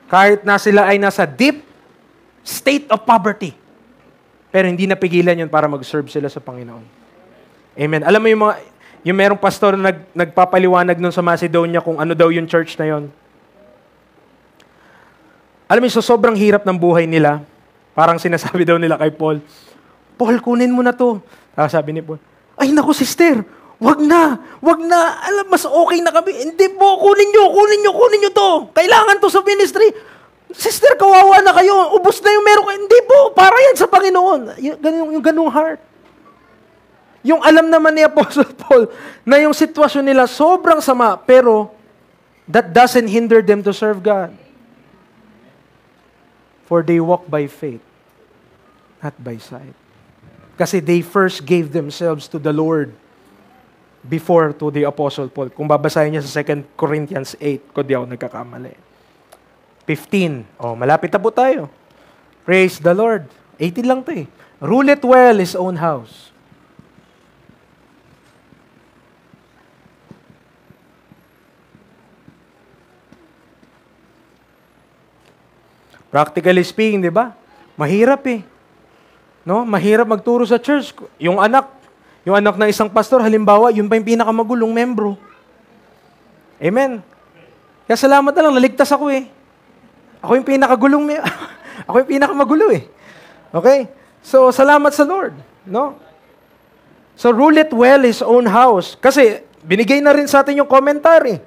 Kahit na sila ay nasa deep state of poverty, pero hindi napigilan yun para mag-serve sila sa Panginoon. Amen. Alam mo yung merong pastor na nagpapaliwanag nun sa Macedonia kung ano daw yung church na yon. Alam mo, so sobrang hirap ng buhay nila. Parang sinasabi daw nila kay Paul, Paul, kunin mo na to. Sabi ni Paul, ay naku sister, wag na. Alam, mas okay na kami. Hindi po, kunin nyo to. Kailangan to sa ministry. Sister, kawawa na kayo. Ubus na yung meron kayo. Hindi po, para yan sa Panginoon. Yung ganung heart. Yung alam naman ni Apostle Paul na yung sitwasyon nila sobrang sama, pero that doesn't hinder them to serve God. For they walk by faith, not by sight. Kasi they first gave themselves to the Lord before to the Apostle Paul. Kung babasahin niya sa 2 Corinthians 8, kung di ako nagkakamali. 15. Malapit na po tayo. Praise the Lord. 18 lang to eh. Rule it well his own house. Practically speaking, di ba? Mahirap eh. No? Mahirap magturo sa church. Yung anak ng isang pastor, halimbawa, yun pa yung pinakamagulong membro. Amen. Kaya salamat na lang, naligtas ako eh. Ako yung pinakagulong ako yung pinakamagulo eh. Okay? So, salamat sa Lord. No? So, rule it well his own house. Kasi, binigay na rin sa atin yung commentary.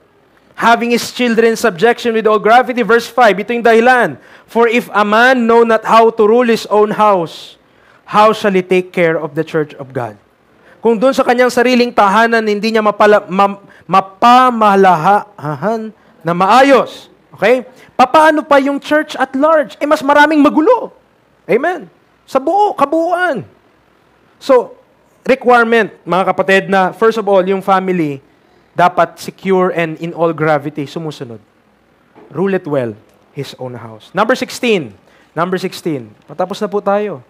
Having his children in subjection with all gravity. Verse 5, ito yung dahilan. For if a man know not how to rule his own house, how shall he take care of the church of God? Kung doon sa kanyang sariling tahanan, hindi niya mapamalahaan na maayos. Okay? Paano pa yung church at large? Mas maraming magulo. Amen. Sa kabuuan. So, requirement, mga kapatid, na first of all, yung family, dapat secure and in all gravity, sumusunod. Rule it well, his own house. Number 16. Patapos na po tayo.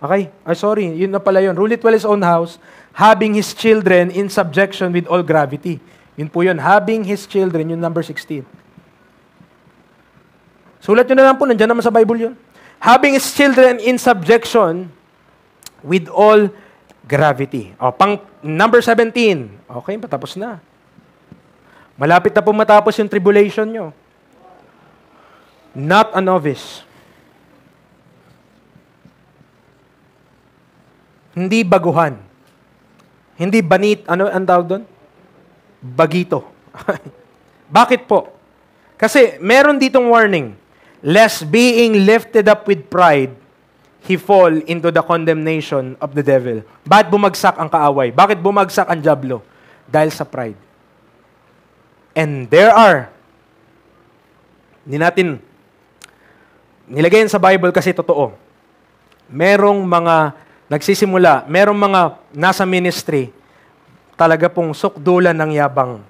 Okay? Sorry, yun na pala yun. Rule it well his own house, having his children in subjection with all gravity. Yun po yun. Having his children, yun number 16. Sulat nyo na lang po, nandiyan naman sa Bible yun. Having his children in subjection with all gravity. Number 17. Okay, patapos na. Malapit na po matapos yung tribulation nyo. Not a novice. Hindi baguhan. Hindi banit, ano ang tawag doon? Bagito. Bakit po? Kasi meron ditong warning. Lest being lifted up with pride, he fall into the condemnation of the devil. Bakit bumagsak ang kaaway? Bakit bumagsak ang dyablo? Dahil sa pride. And there are, hindi natin nilagay sa Bible kasi totoo. Merong mga nagsisimula, merong mga nasa ministry, talaga pong sukdulan ng yabang.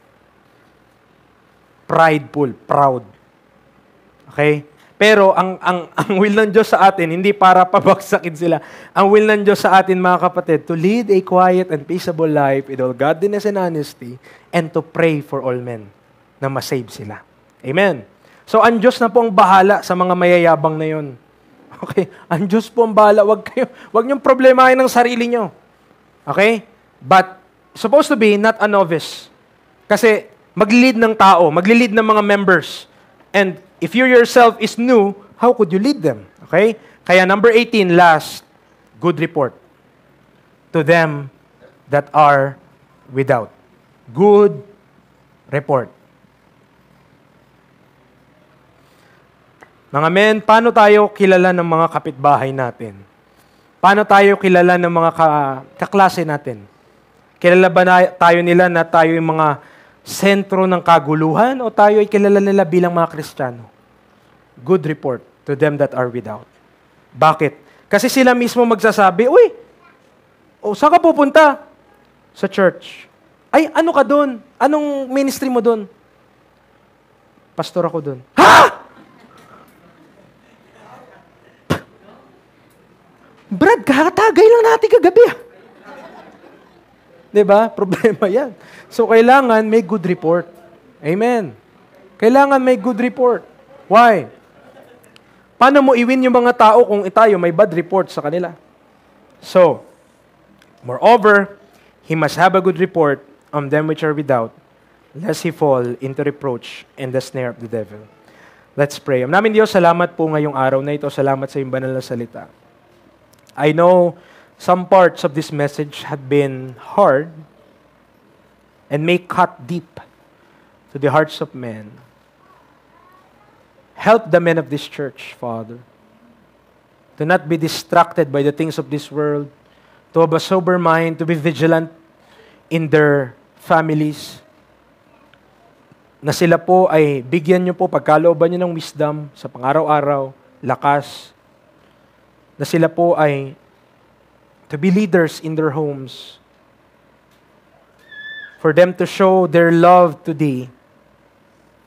Prideful, proud. Okay? Pero ang will ng Diyos sa atin, hindi para pabagsakin sila. Ang will ng Diyos sa atin, mga kapatid, to lead a quiet and peaceable life with all godliness and honesty, and to pray for all men na masave sila. Amen. So, ang Diyos na po ang bahala sa mga mayayabang na yun. Okay? Ang Diyos po ang bahala. Huwag niyong problemahin ng sarili niyo. Okay? But, supposed to be not a novice. Kasi, mag-lead ng tao, mag-lead ng mga members. And, if you yourself is new, how could you lead them? Okay? Kaya number 18, last, good report to them that are without. Good report. Mga men, paano tayo kilala ng mga kapitbahay natin? Paano tayo kilala ng mga kaklase natin? Kilala ba tayo nila na tayo yung mga sentro ng kaguluhan o tayo ay kilala nila bilang mga Kristiyano? Good report to them that are without. Bakit? Kasi sila mismo magsasabi, uy, saan ka pupunta? Sa church. Ay, ano ka doon? Anong ministry mo doon? Pastor ako doon. Ha? Brad, kakatagay lang natin kagabi. Diba? Problema yan. So, kailangan may good report. Amen. Kailangan may good report. Why? Paano mo iwin yung mga tao kung tayo may bad report sa kanila? So, moreover, he must have a good report on them which are without, lest he fall into reproach and the snare of the devil. Let's pray. Namin Diyos, salamat po ngayong araw na ito. Salamat sa iyong banal na salita. I know some parts of this message had been hard and may cut deep to the hearts of men. Help the men of this church, Father, to not be distracted by the things of this world, to have a sober mind, to be vigilant in their families, na sila po ay bigyan nyo po, pagkalooban nyo ng wisdom sa pang-araw-araw, lakas, na sila po ay to be leaders in their homes, for them to show their love to Thee,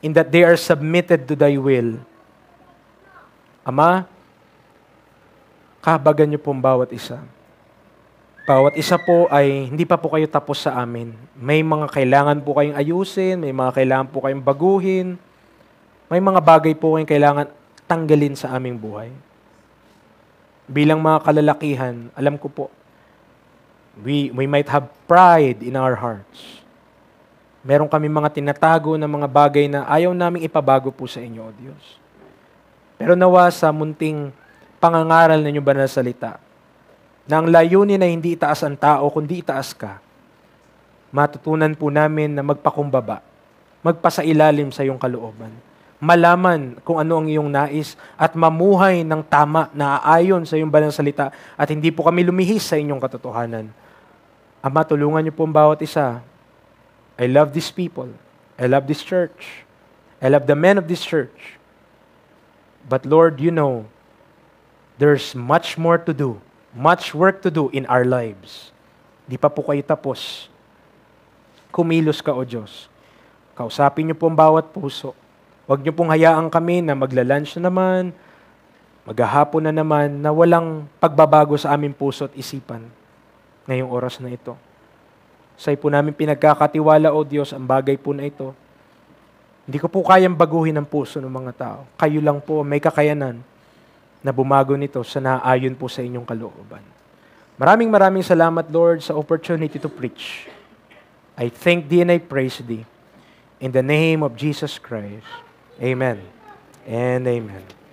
in that they are submitted to Thy will. Ama, kahabagan niyo po ang bawat isa. Bawat isa po ay hindi pa po kayo tapos sa amin. May mga kailangan po kayong ayusin, may mga kailangan po kayong baguhin, may mga bagay po kayong kailangan tanggalin sa aming buhay. Bilang mga kalalakihan, alam ko po, we might have pride in our hearts. Meron kami mga tinatago na mga bagay na ayaw naming ipabago po sa inyo, O Diyos. Pero nawa sa munting pangangaral na inyong banal na salita, na ang layunin ay hindi itaas ang tao, kundi itaas ka, matutunan po namin na magpakumbaba, magpasailalim sa iyong kalooban, malaman kung ano ang iyong nais at mamuhay ng tama na aayon sa iyong banal na salita at hindi po kami lumihis sa inyong katotohanan. Ama, tulungan niyo po ang bawat isa. I love these people. I love this church. I love the men of this church. But Lord, you know, there's much more to do, much work to do in our lives. Di pa po kayo tapos. Kumilos ka, O Diyos. Kausapin niyo po ang bawat puso. Huwag niyo pong hayaan kami na magla-lunch na naman, maghahapon na naman, na walang pagbabago sa aming puso at isipan ngayong oras na ito. Sa'yo po namin pinagkakatiwala, O Diyos, ang bagay po na ito. Hindi ko po kayang baguhin ang puso ng mga tao. Kayo lang po may kakayanan na bumago nito sa naayon po sa inyong kalooban. Maraming salamat, Lord, sa opportunity to preach. I thank Thee and I praise Thee. In the name of Jesus Christ. Amen and amen.